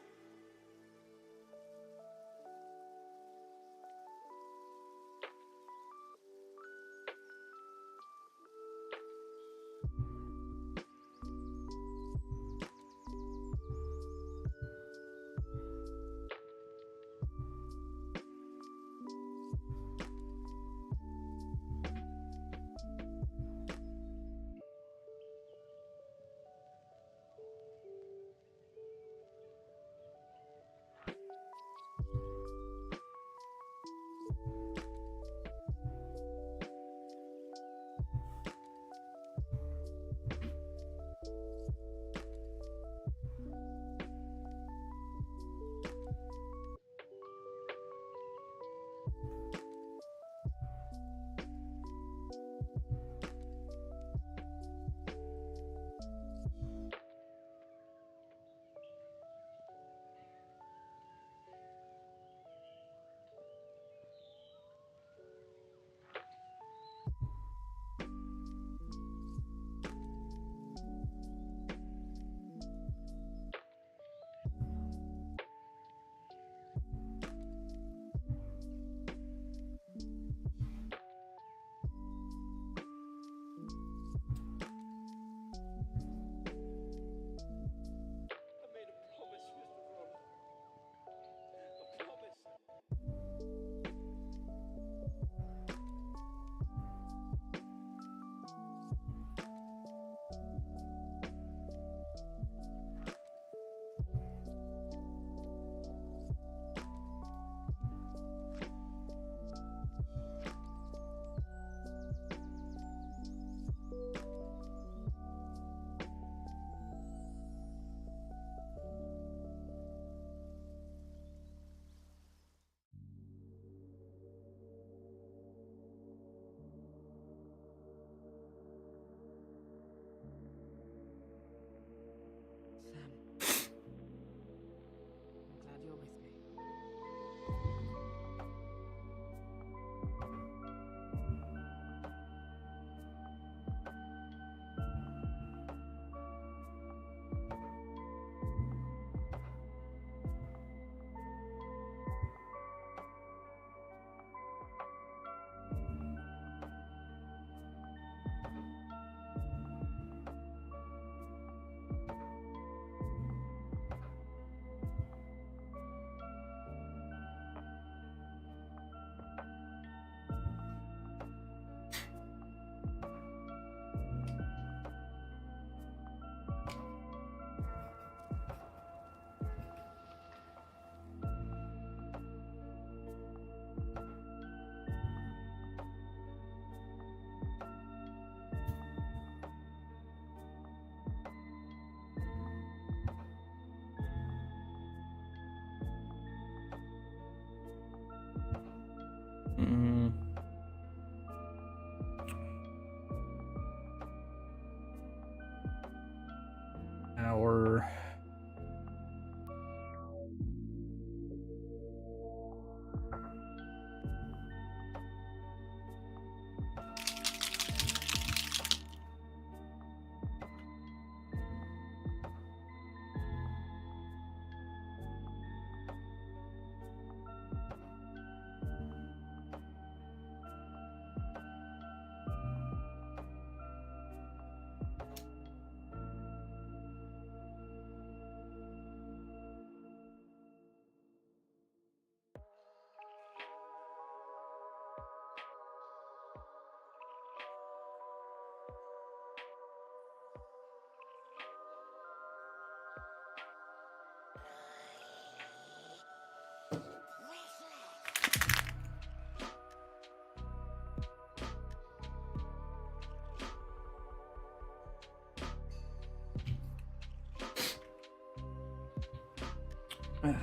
Okay.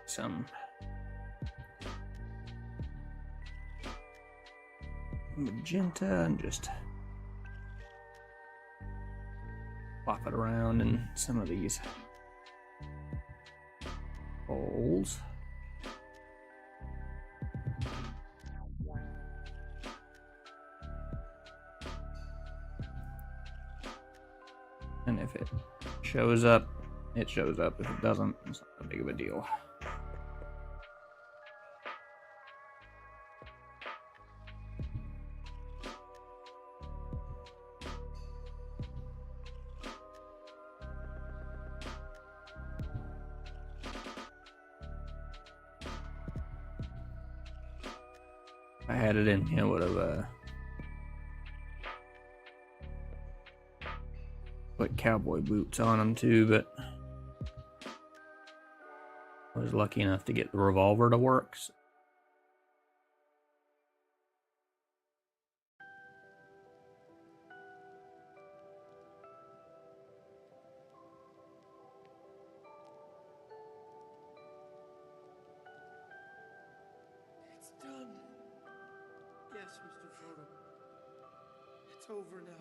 Some magenta and just flop it around in some of these holes. And if it shows up, it shows up. If it doesn't, it's not that big of a deal. If I had it in here, would have put cowboy boots on them too, but I was lucky enough to get the revolver to work. So It's done. Yes, Mr. Frodo. It's over now.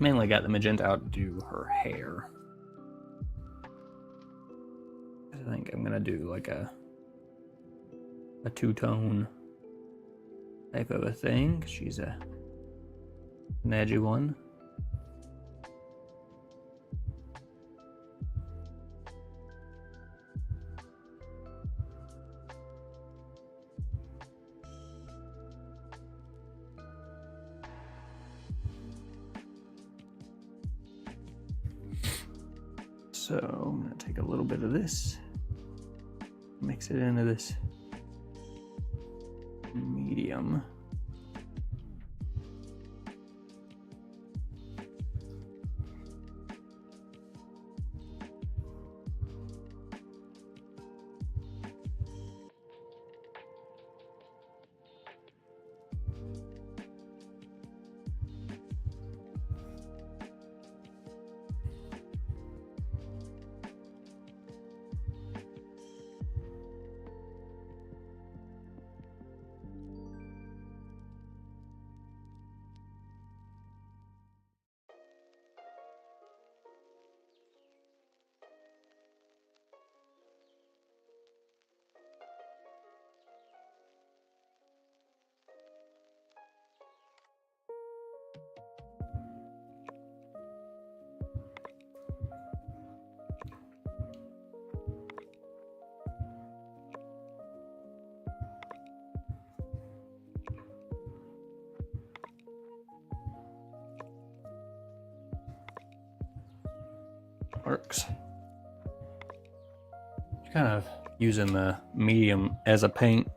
mainly got the magenta out to do her hair. I think I'm gonna do like a two-tone type of a thing. She's an edgy one. So I'm going to take a little bit of this, mix it into this medium. Works. Kind of using the medium as a paint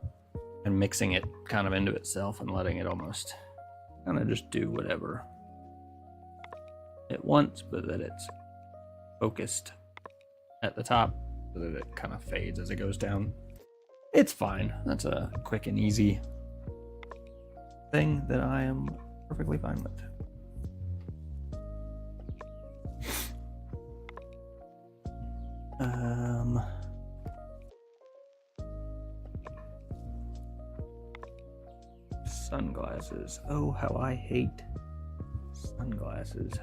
and mixing it kind of into itself and letting it almost kind of just do whatever it wants, but that it's focused at the top so that it kind of fades as it goes down. It's fine. That's a quick and easy thing that I am perfectly fine with. Sunglasses. Oh, how I hate sunglasses.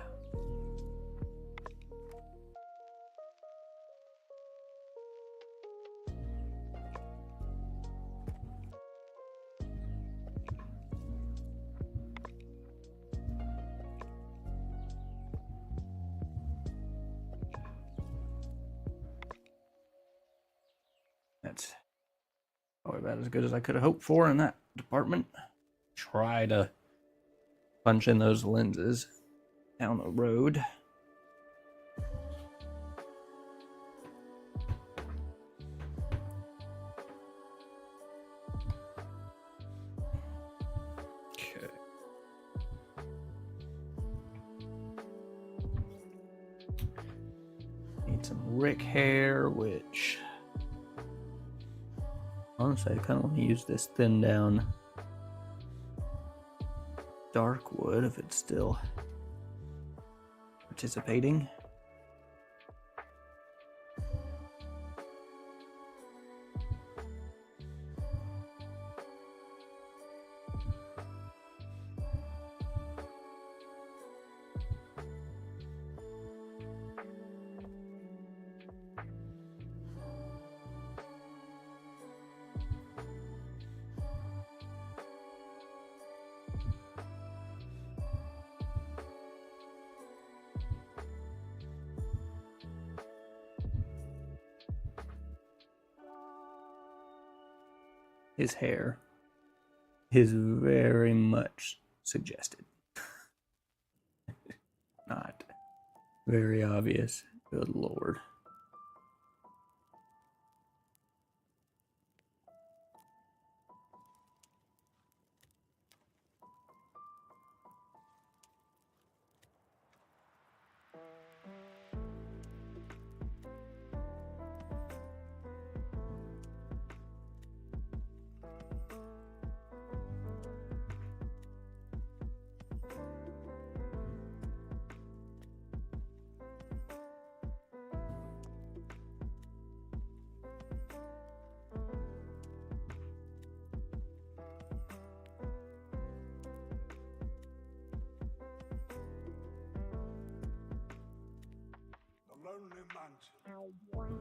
That's probably about as good as I could have hoped for in that department. Try to punch in those lenses down the road. Okay. Need some Rick hair, which honestly I kind of want to use this thin down dark wood if it's still participating. His hair is very much suggested. Not very obvious. Good lord. The lonely mountain.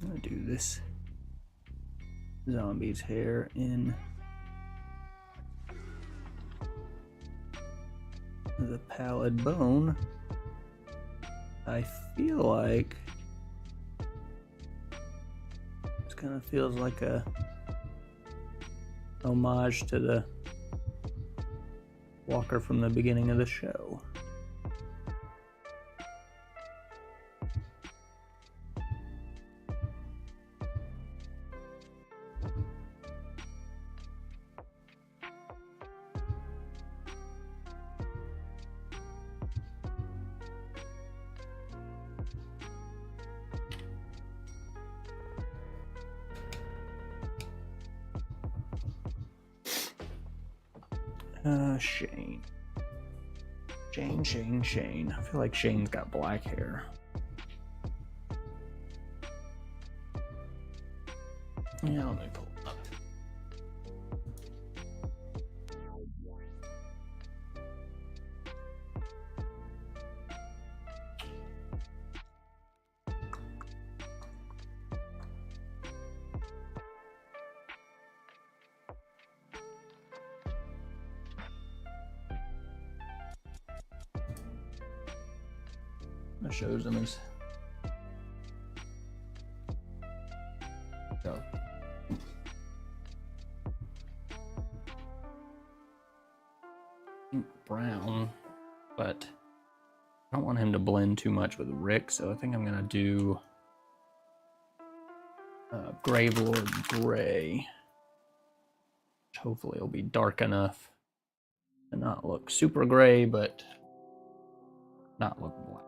I'm gonna do this zombie's hair in the pallid bone. I feel like this kind of feels like a homage to the walker from the beginning of the show. Shane. I feel like Shane's got black hair. Yeah, let me pull it up. That shows him as so. Brown, but I don't want him to blend too much with Rick, so I think I'm gonna do Gravelord Gray. Hopefully it'll be dark enough to not look super gray, but not look black.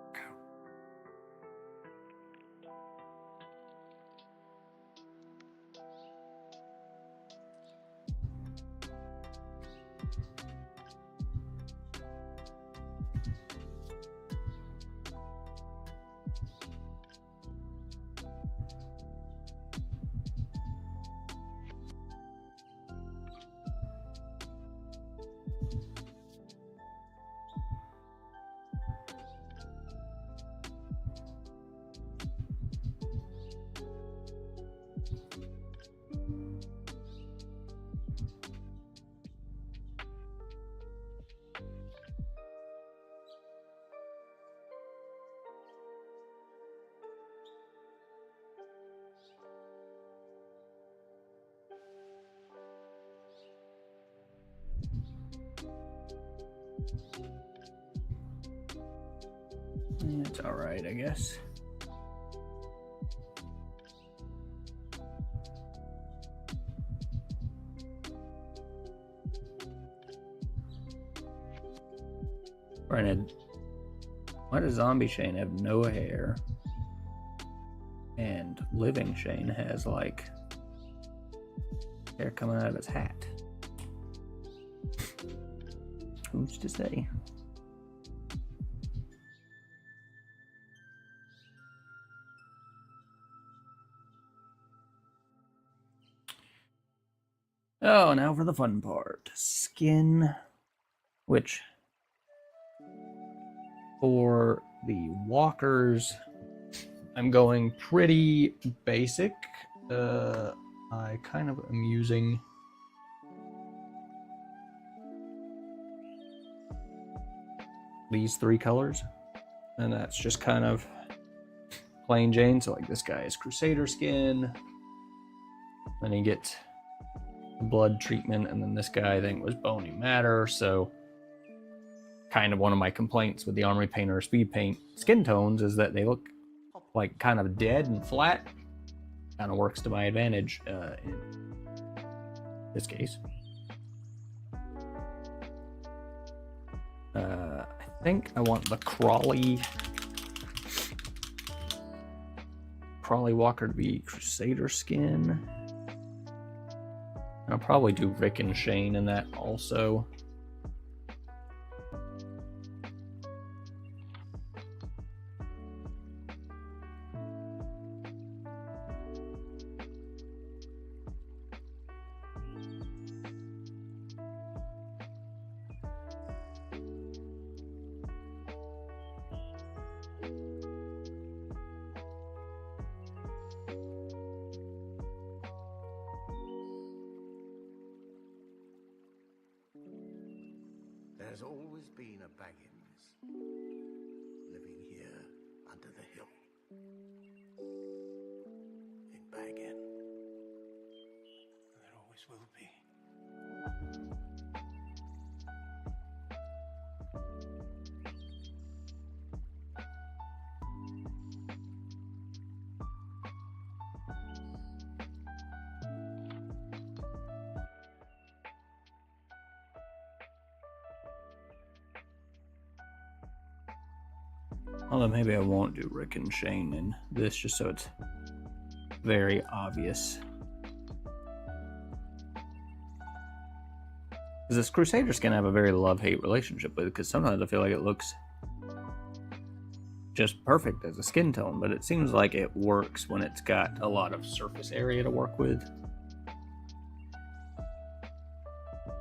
It's all right, I guess. Granted, why does Zombie Shane have no hair? And Living Shane has, like, hair coming out of his hat. Who's to say? Oh, now for the fun part. Skin, which for the walkers, I'm going pretty basic. I kind of am using these three colors, and that's just kind of plain Jane. So like this guy is Crusader skin, then you get the blood treatment, and then this guy I think was bony matter. So kind of one of my complaints with the Armory Painter Speed Paint skin tones is that they look like kind of dead and flat. Kind of works to my advantage in this case. I think I want the Crawley Walker to be Crusader skin. I'll probably do Rick and Shane in that also. There's always been a Baggins living here under the hill. In Baggin. There always will be. Although maybe I won't do Rick and Shane in this, just so it's very obvious. Because this Crusader skin I have a very love-hate relationship with, because sometimes I feel like it looks just perfect as a skin tone, but it seems like it works when it's got a lot of surface area to work with.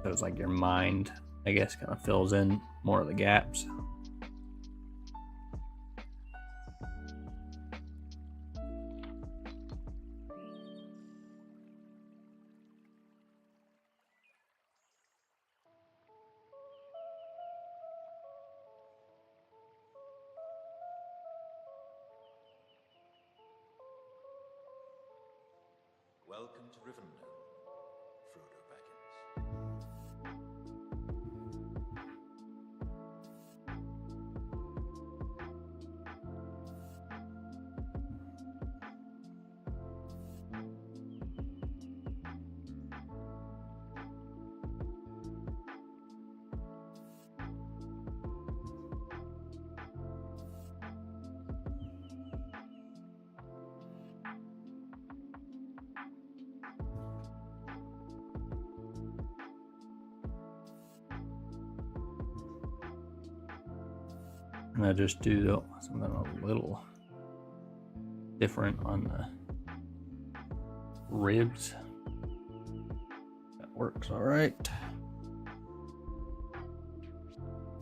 So it's like your mind, I guess, kind of fills in more of the gaps. Welcome to Rivendell, Frodo Baggins. And I just do something a little different on the ribs. That works all right.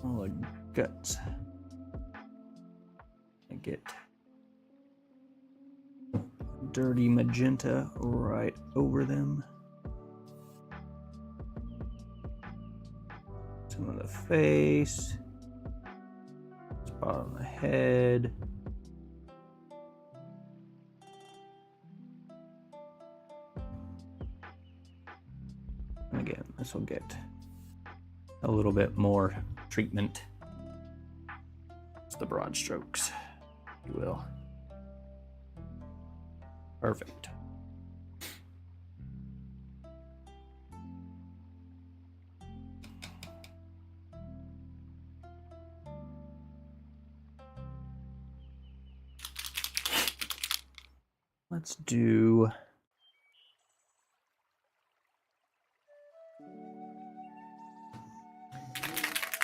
All the guts. I get dirty magenta right over them. Some of the face. Spot on the head. And again, this will get a little bit more treatment. It's the broad strokes, if you will. Perfect. Let's do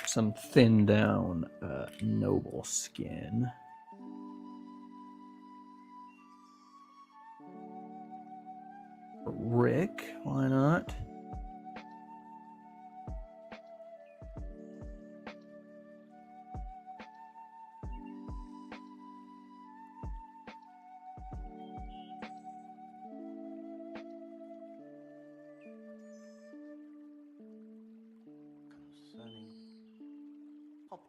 some thinned down noble skin. Rick, why not? Concerning hobbits.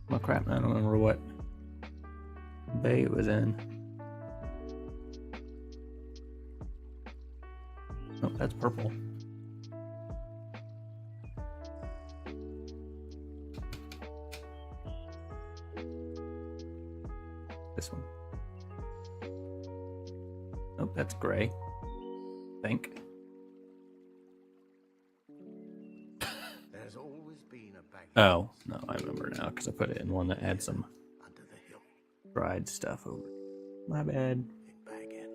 Oh crap, I don't remember what bay it was in. Oh, that's purple. This one. Oh, that's gray. I think. There's always been a baggage. Oh, no, I remember now because I put it in one that had some Under the hill dried stuff over it. My bad. in Baggin.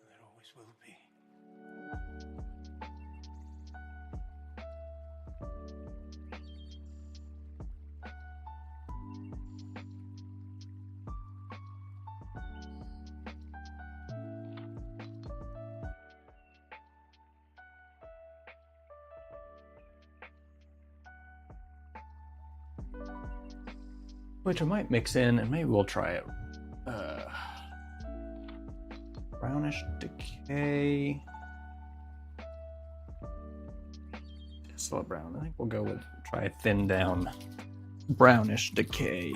There always will be. Which I might mix in, and maybe we'll try it. Brownish decay. Still brown. I think we'll go with try a thin down brownish decay.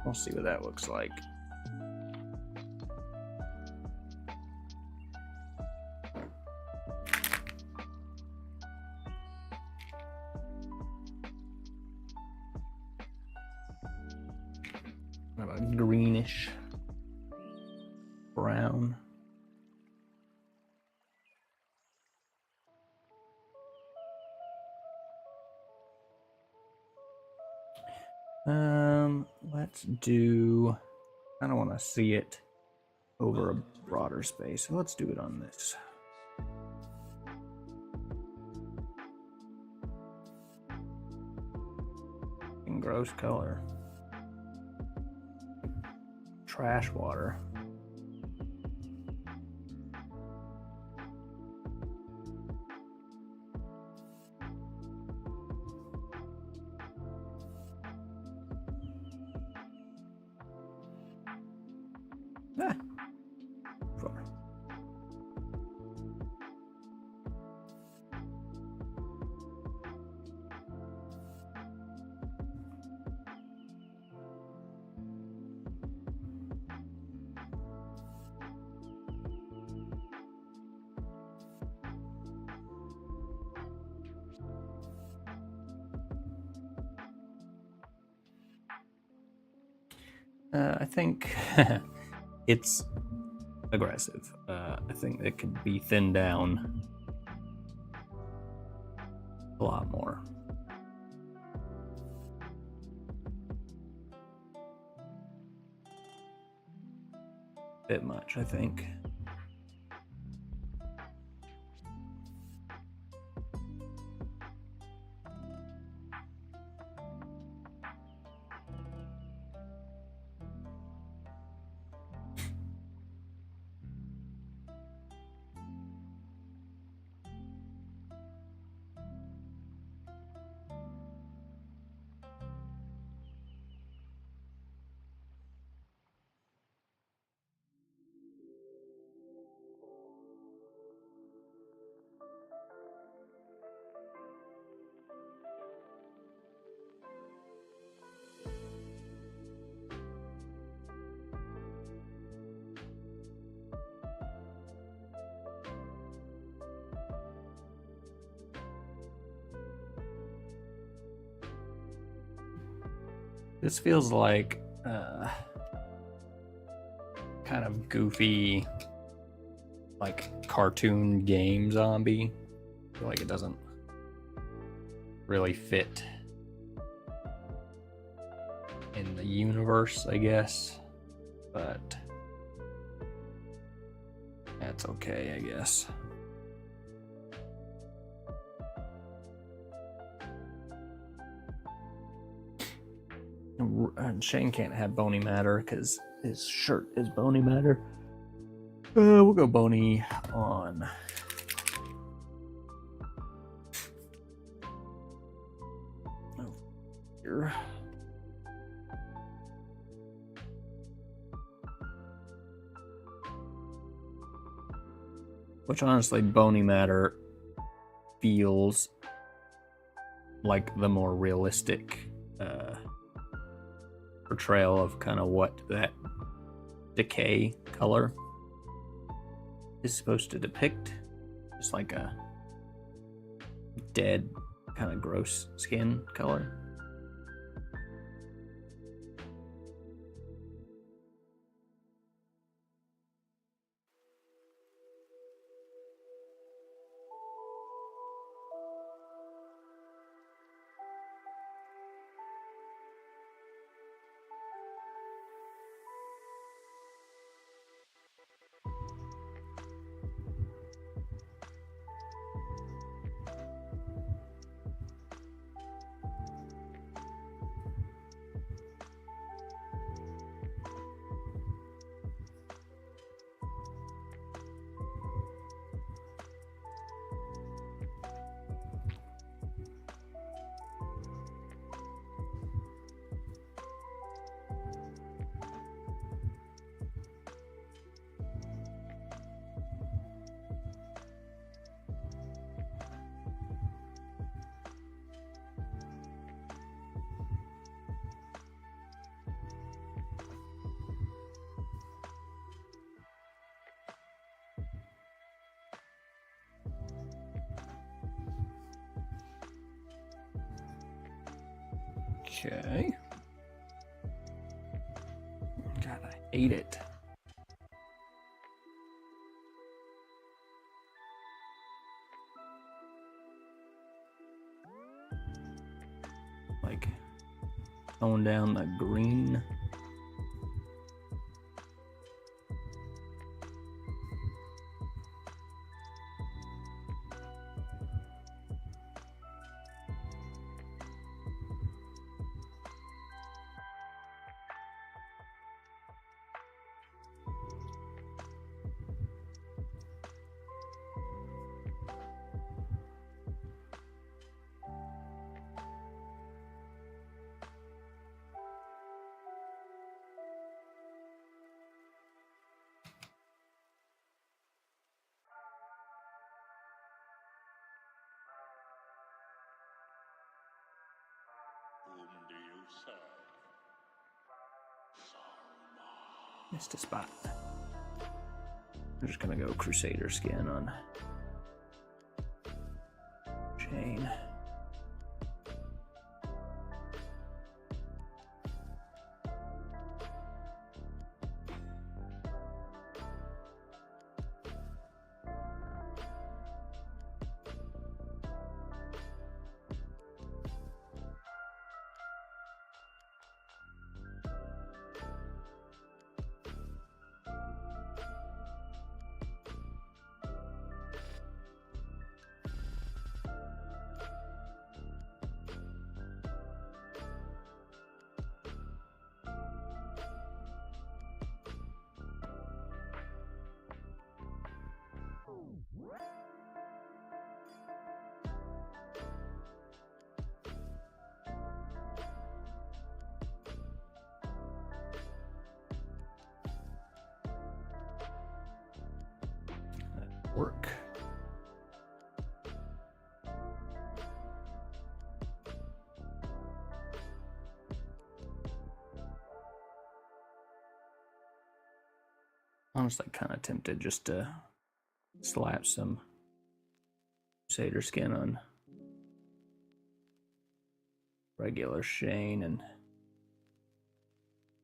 We'll see what that looks like. What about greenish brown? Let's do, I don't want to see it over a broader space. So let's do it on this. In gross color. Trash water. Ah. Sure. I think it's aggressive. I think it could be thinned down a lot more. Bit much, I think. This feels like kind of goofy, like cartoon game zombie. I feel like it doesn't really fit in the universe, I guess, but that's okay, I guess. And Shane can't have bony matter because his shirt is bony matter. We'll go bony on. Oh, here. Which honestly, bony matter feels like the more realistic portrayal of kind of what that decay color is supposed to depict. Just like a dead, kind of gross skin color. Okay. God, I hate it. Like, tone down the green. Whom do you serve? Missed a spot. I'm just gonna go Crusader skin on Shane. Work. Honestly, kind of tempted just to slap some Crusader skin on regular Shane and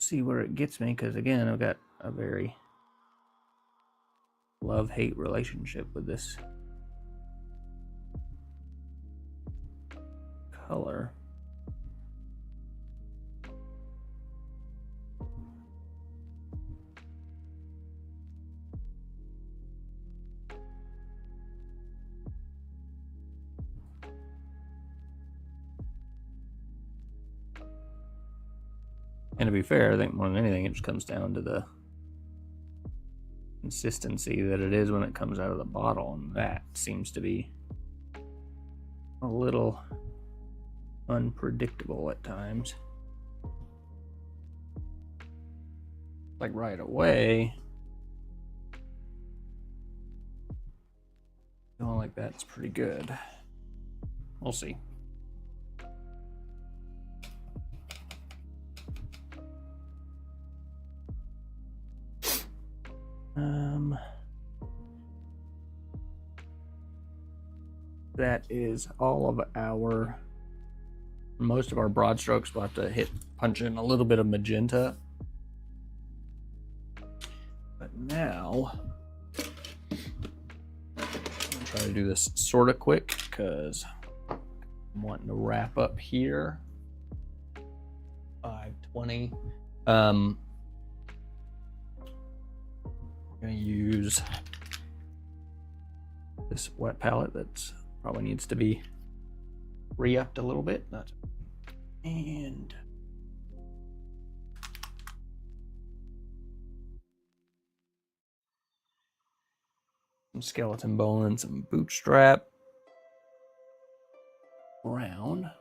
see where it gets me, because again, I've got a very love-hate relationship with this color. And to be fair, I think more than anything, it just comes down to the consistency that it is when it comes out of the bottle, and that seems to be a little unpredictable at times. Like right away, feeling like that's pretty good. We'll see. That is all of our, most of our broad strokes. We'll have to punch in a little bit of magenta. But now, I'm gonna try to do this sort of quick because I'm wanting to wrap up here. 5:20. We're gonna use this wet palette that's probably needs to be re-upped a little bit. And some skeleton bone and some bootstrap brown.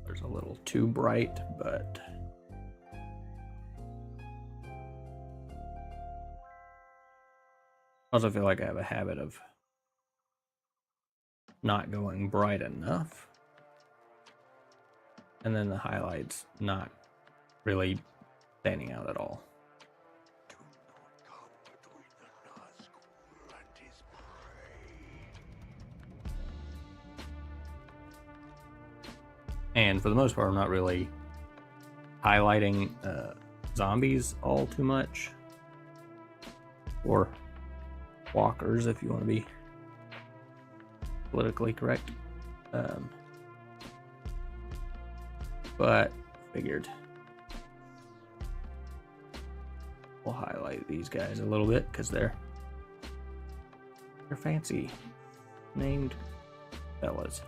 There's a little too bright, but I also feel like I have a habit of not going bright enough, and then the highlights not really standing out at all. Do not come between the Nazgul and his prey. And for the most part, I'm not really highlighting zombies all too much, or walkers if you want to be politically correct. But figured we'll highlight these guys a little bit because they're fancy named fellas.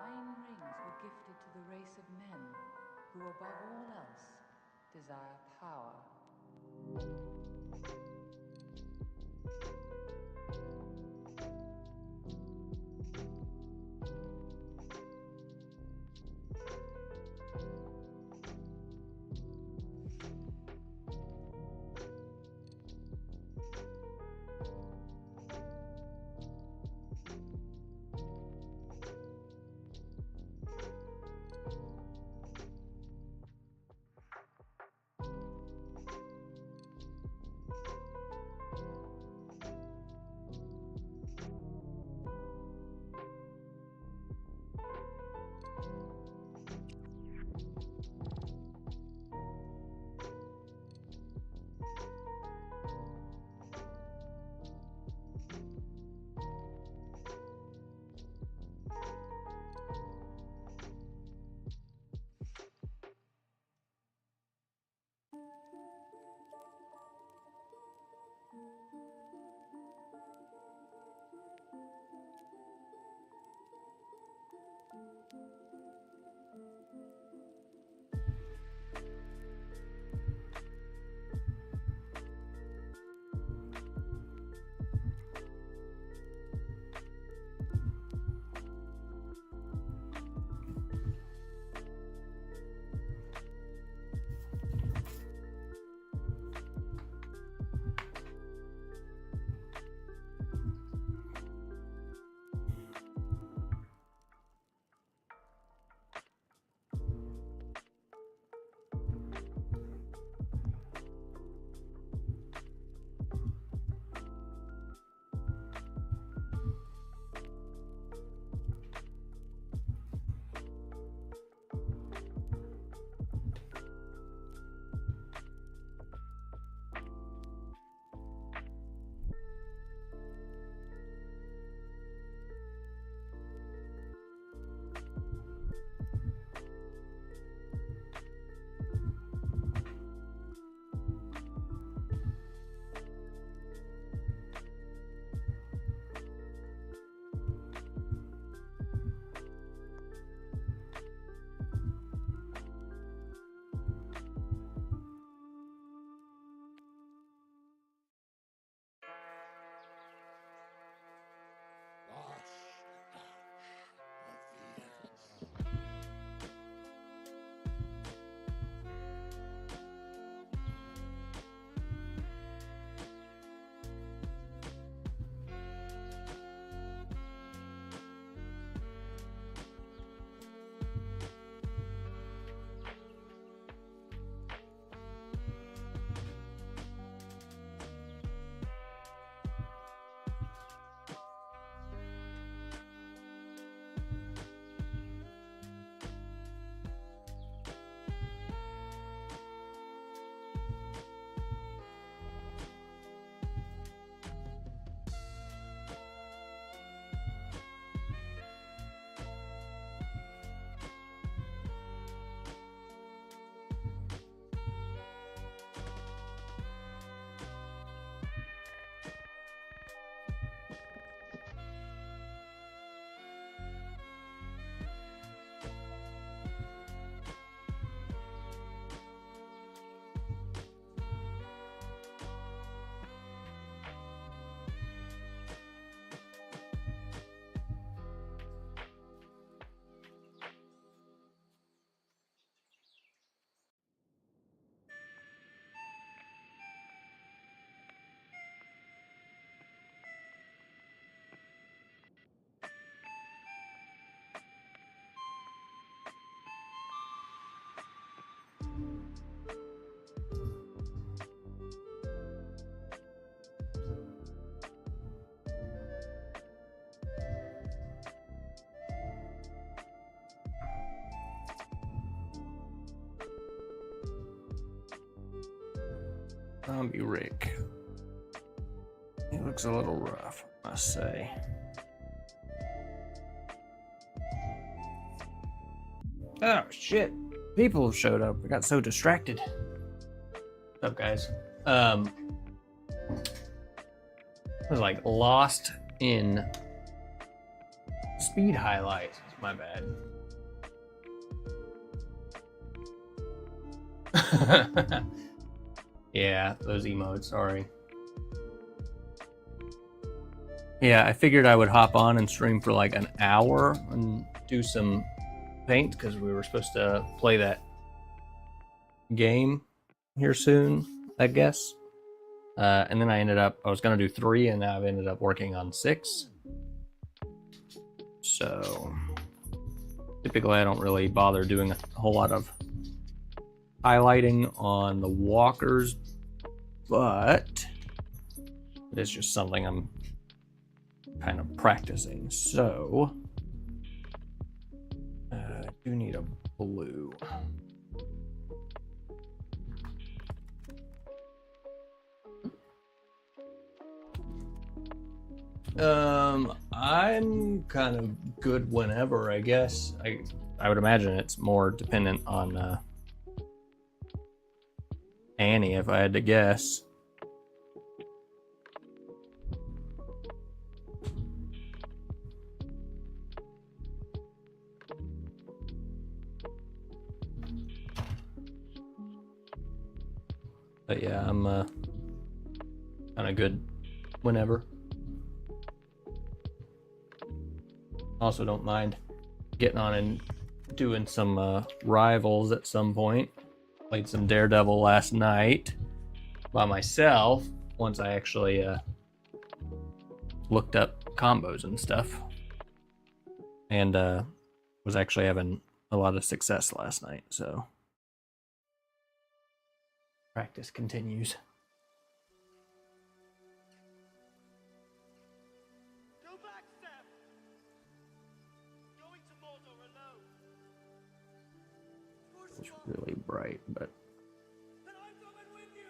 divine rings were gifted to the race of men, who above all else desire power. Zombie Rick. He looks a little rough, I must say. Oh shit! People have showed up. I got so distracted. What's up, guys? I was like lost in speed highlights. My bad. Yeah, those emotes, sorry. Yeah, I figured I would hop on and stream for like an hour and do some paint because we were supposed to play that game here soon, I guess. And then I was going to do 3 and now I've ended up working on 6. So typically I don't really bother doing a whole lot of highlighting on the walkers, but it is just something I'm kind of practicing. So I do need a blue. I'm kind of good whenever, I guess. I would imagine it's more dependent on Annie, if I had to guess. But yeah, I'm kind of good whenever. Also don't mind getting on and doing some rivals at some point. Played some Daredevil last night by myself once I actually looked up combos and stuff. And was actually having a lot of success last night, so practice continues. Go back, Sam! Going to Mordor alone. Of course It's you are. really bright, but And I'm coming with you!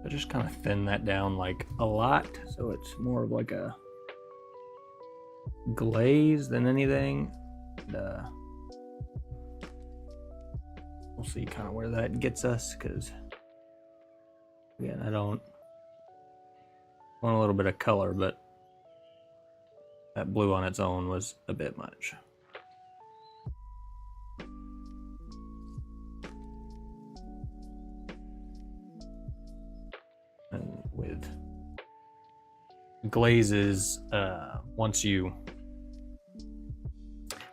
I just kind of thin that down like a lot, so it's more of like a glaze than anything. And, we'll see kind of where that gets us, because again, I don't want a little bit of color, but that blue on its own was a bit much. And with glazes, once you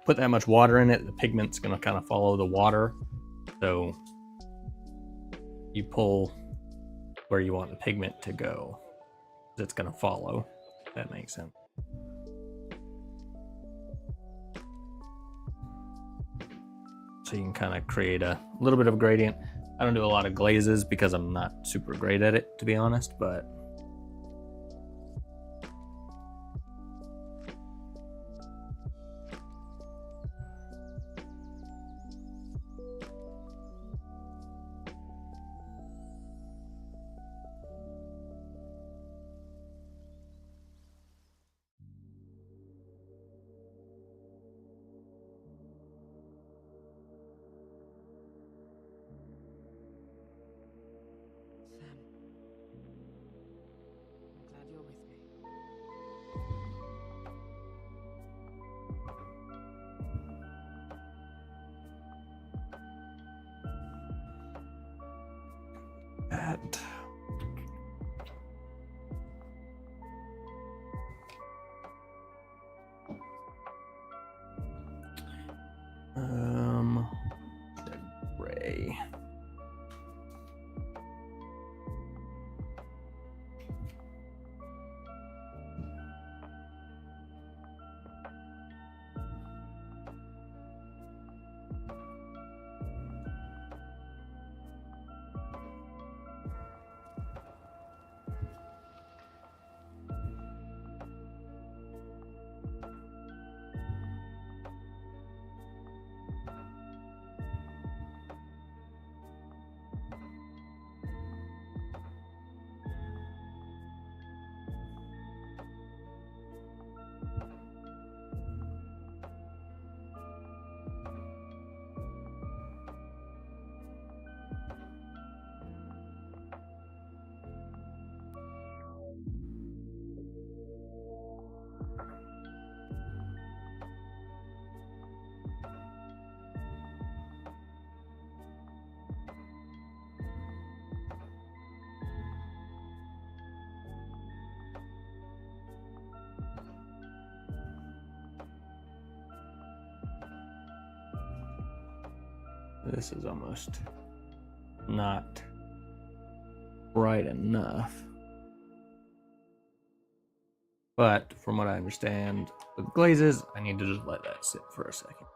put that much water in it, the pigment's going to kind of follow the water. So you pull where you want the pigment to go. It's going to follow, if that makes sense. So you can kind of create a little bit of gradient. I don't do a lot of glazes because I'm not super great at it, to be honest, but Sam, I'm glad you're with me. that. Gray. This is almost not bright enough. But from what I understand with glazes, I need to just let that sit for a second.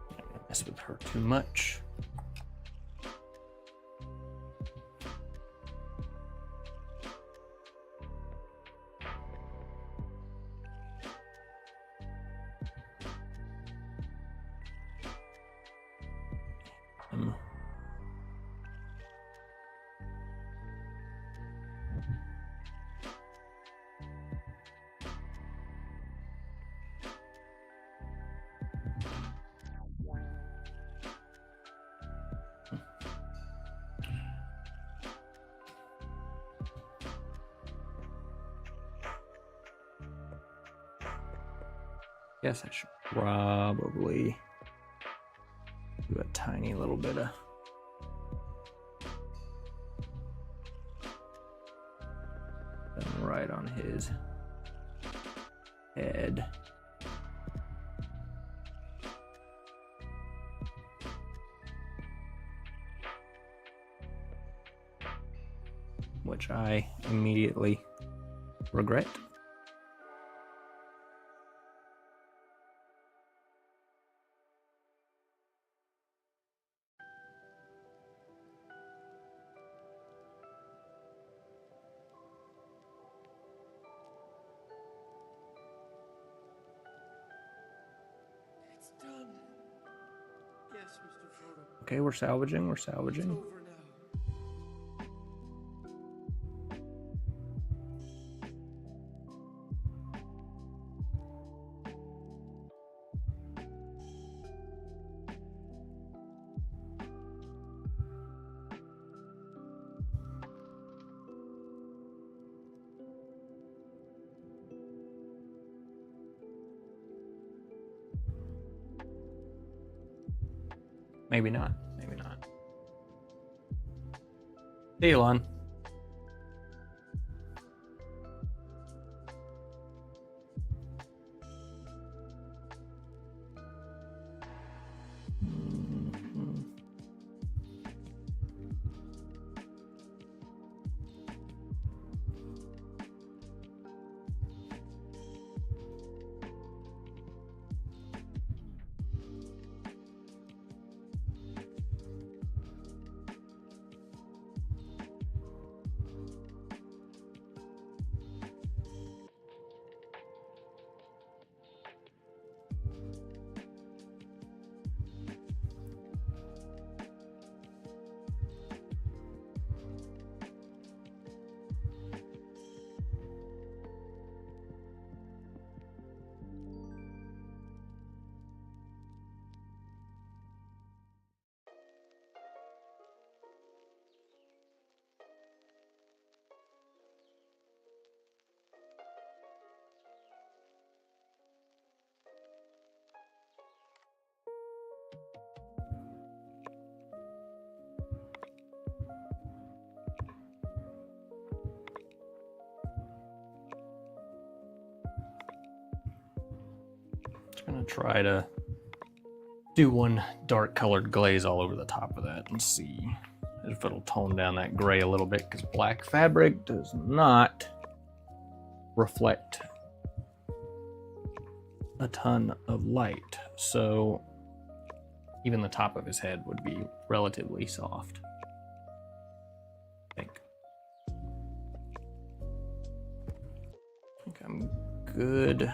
I'm not gonna mess with her too much. Guess I should probably do a tiny little bit of right on his head. Which I immediately regret. It's done. Yes, Mr. Frodo. Okay, we're salvaging, It's over now. Maybe not. Maybe not. Hey, Elon. Gonna try to do one dark colored glaze all over the top of that and see if it'll tone down that gray a little bit, because black fabric does not reflect a ton of light, so even the top of his head would be relatively soft, I think I'm good.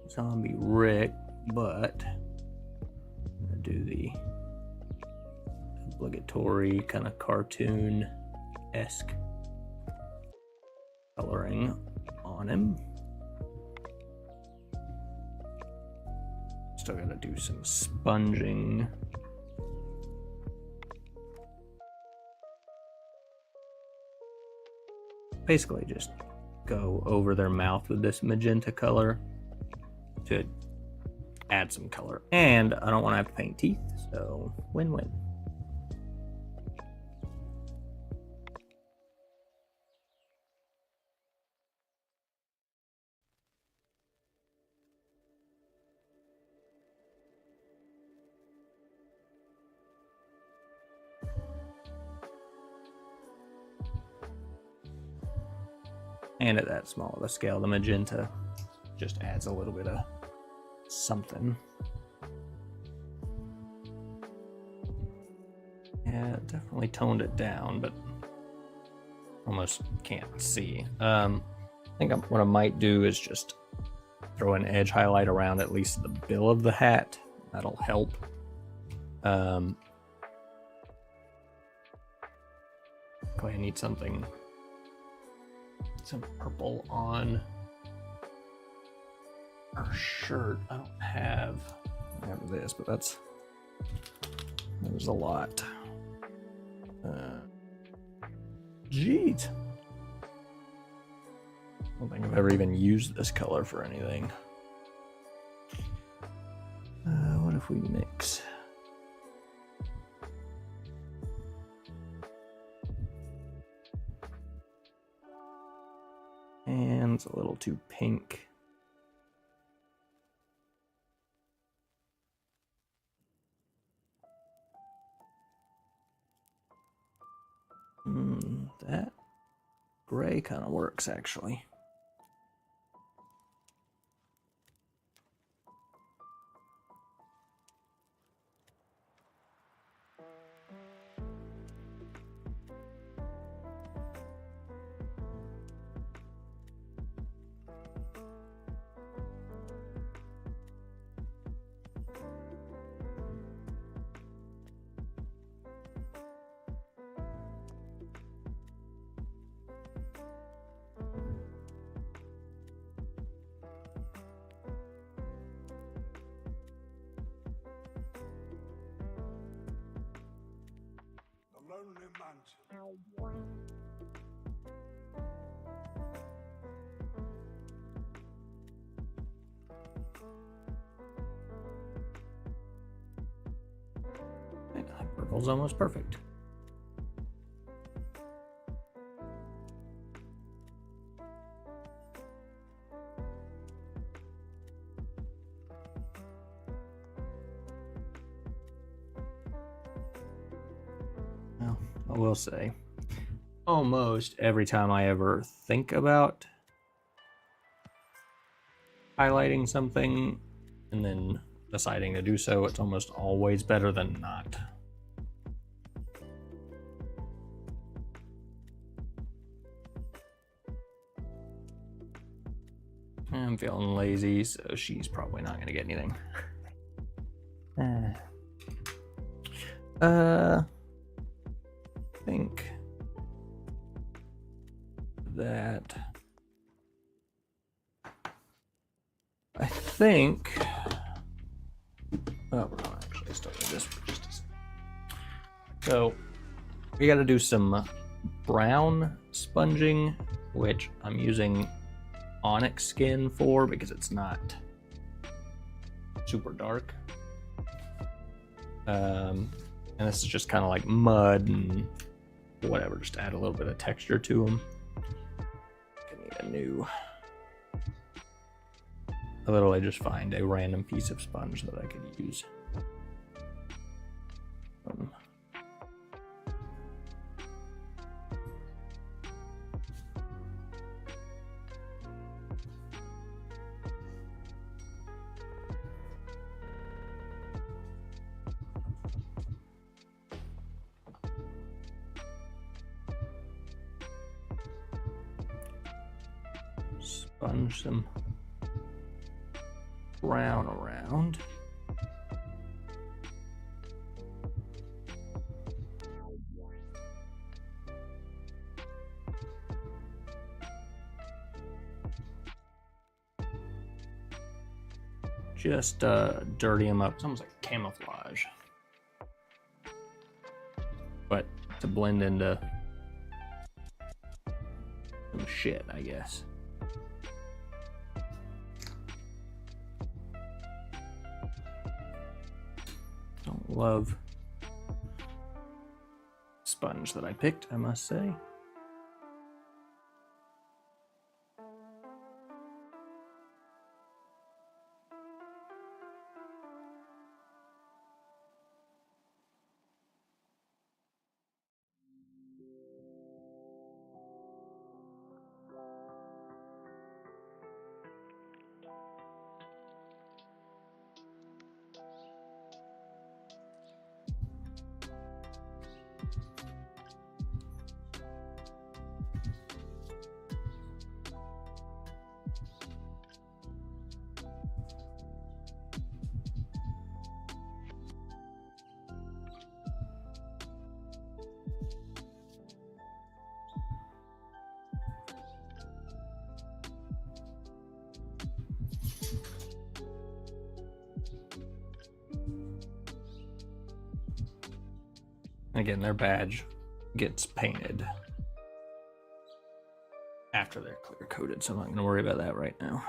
Zombie Rick, but I'm gonna do the obligatory kind of cartoon-esque coloring on him. Still gotta do some sponging. Basically just go over their mouth with this magenta color to add some color. And I don't want to have to paint teeth, so win-win. And at that small of a scale, the magenta just adds a little bit of something. Yeah, definitely toned it down, but almost can't see. I think what I might do is just throw an edge highlight around at least the bill of the hat. That'll help. Okay, I need something. Some purple on her shirt. I don't have this, but that was a lot. Jeez. I don't think I've ever even used this color for anything. What if we mix? And it's a little too pink. That gray kind of works, actually. Lonely Mansion. Purple's almost perfect. Well, I will say, almost every time I ever think about highlighting something and then deciding to do so, it's almost always better than not. I'm feeling lazy, so she's probably not going to get anything. I think that oh, we're not actually starting this for just a second. So we got to do some brown sponging, which I'm using onyx skin for because it's not super dark. And this is just kind of like mud and whatever, just to add a little bit of texture to them. I need a new. I literally just find a random piece of sponge that I could use. Sponge some brown around. Just dirty them up. It's almost like camouflage, but to blend into some shit, I guess. love sponge that I picked, I must say. Again, their badge gets painted after they're clear coated, so I'm not going to worry about that right now.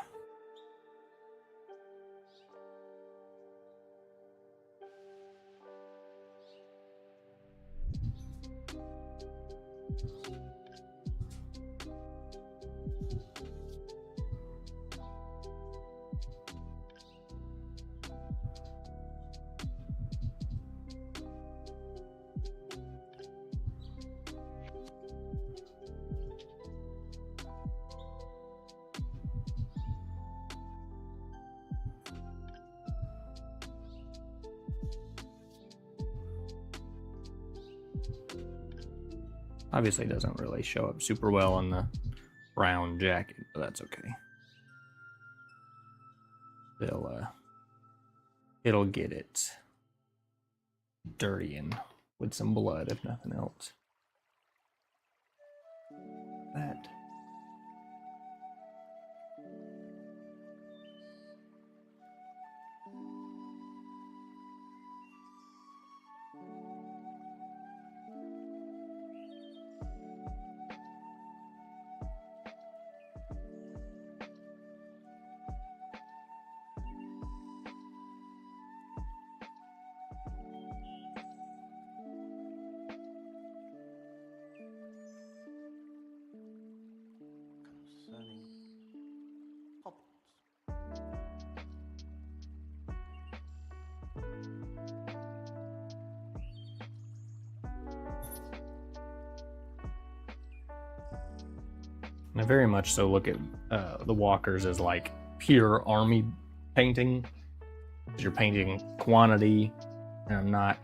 Obviously, it doesn't really show up super well on the brown jacket, but that's okay. It'll get it dirty and with some blood, if nothing else. That. Concerning hobbits. And I very much so look at the walkers as like pure army painting, because you're painting quantity, and I'm not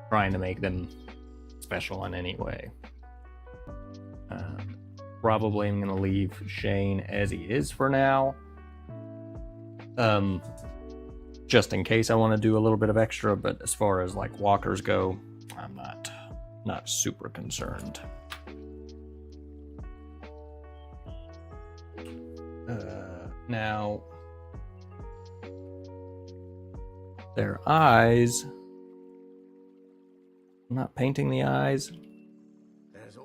trying to make them special in any way. Probably I'm going to leave Shane as he is for now, just in case I want to do a little bit of extra, but as far as like walkers go, I'm not super concerned. Now, their eyes, I'm not painting the eyes,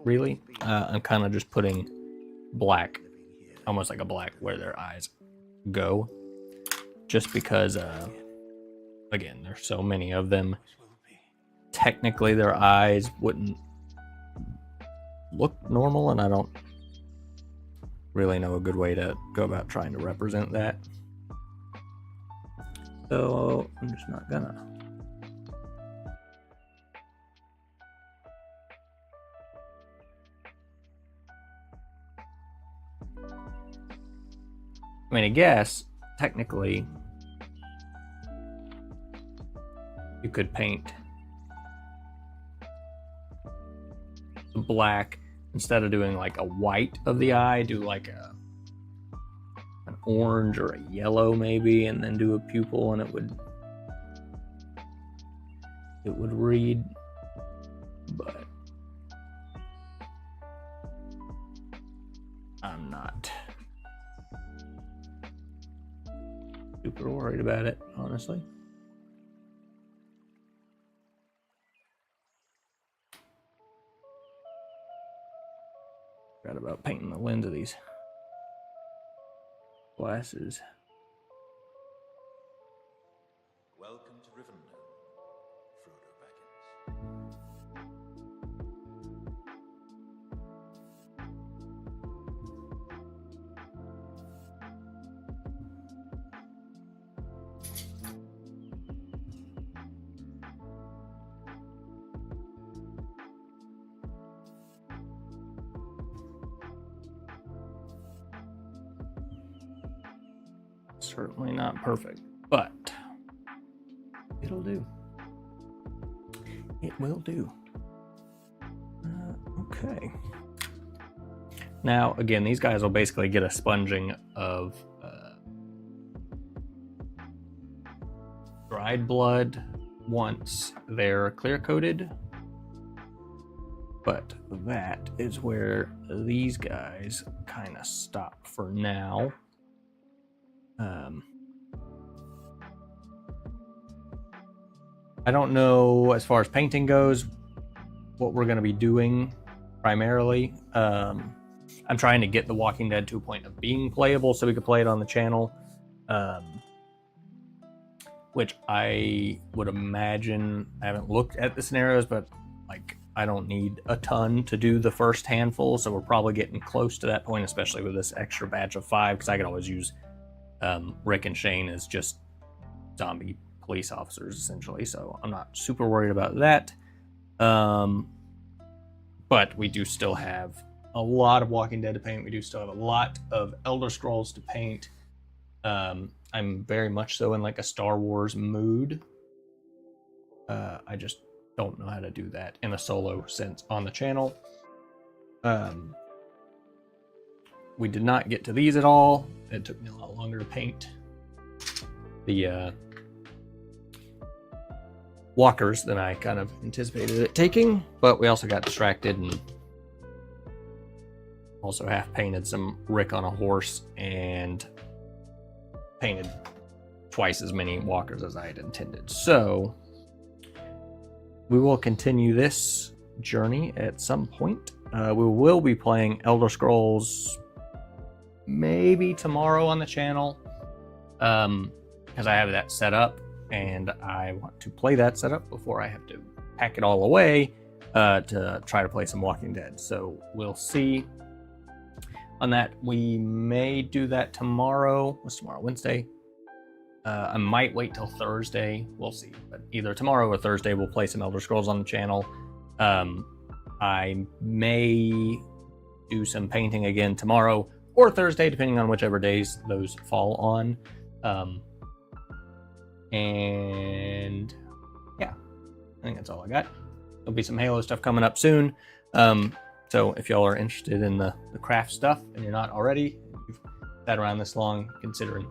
really. I'm kind of just putting black, almost like a black where their eyes go, just because, again, there's so many of them. Technically, their eyes wouldn't look normal, and I don't really know a good way to go about trying to represent that. So I'm just not gonna. I mean, I guess technically you could paint the black. Instead of doing like a white of the eye, do like an orange or a yellow maybe, and then do a pupil, and it would read. But I'm not super worried about it, honestly. Forgot about painting the lens of these glasses. Welcome to Rivendell, Frodo. certainly not perfect, but it'll do. It will do. Okay. Now, again, these guys will basically get a sponging of dried blood once they're clear coated. But that is where these guys kind of stop for now. I don't know, as far as painting goes, what we're going to be doing primarily. I'm trying to get The Walking Dead to a point of being playable so we could play it on the channel. Which I would imagine, I haven't looked at the scenarios, but like I don't need a ton to do the first handful, so we're probably getting close to that point, especially with this extra batch of 5, because I could always use Rick and Shane as just zombie police officers, essentially, so I'm not super worried about that. But we do still have a lot of Walking Dead to paint. We do still have a lot of Elder Scrolls to paint. I'm very much so in like a Star Wars mood. I just don't know how to do that in a solo sense on the channel. We did not get to these at all. It took me a lot longer to paint the walkers than I kind of anticipated it taking, but we also got distracted and also half painted some Rick on a horse and painted twice as many walkers as I had intended. So we will continue this journey at some point. We will be playing Elder Scrolls maybe tomorrow on the channel, because I have that set up and I want to play that setup before I have to pack it all away to try to play some Walking Dead. So we'll see on that. We may do that tomorrow. What's tomorrow? Wednesday? I might wait till Thursday. We'll see. But either tomorrow or Thursday, we'll play some Elder Scrolls on the channel. I may do some painting again tomorrow or Thursday, depending on whichever days those fall on. And yeah, I think that's all I got. There'll be some Halo stuff coming up soon. So if y'all are interested in the craft stuff and you're not already, you've sat around this long, considering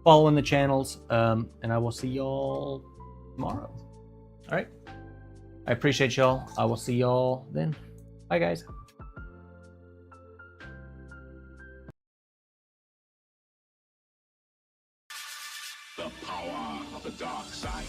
following the channels, and I will see y'all tomorrow. All right. I appreciate y'all. I will see y'all then. Bye, guys. The power of the dark side.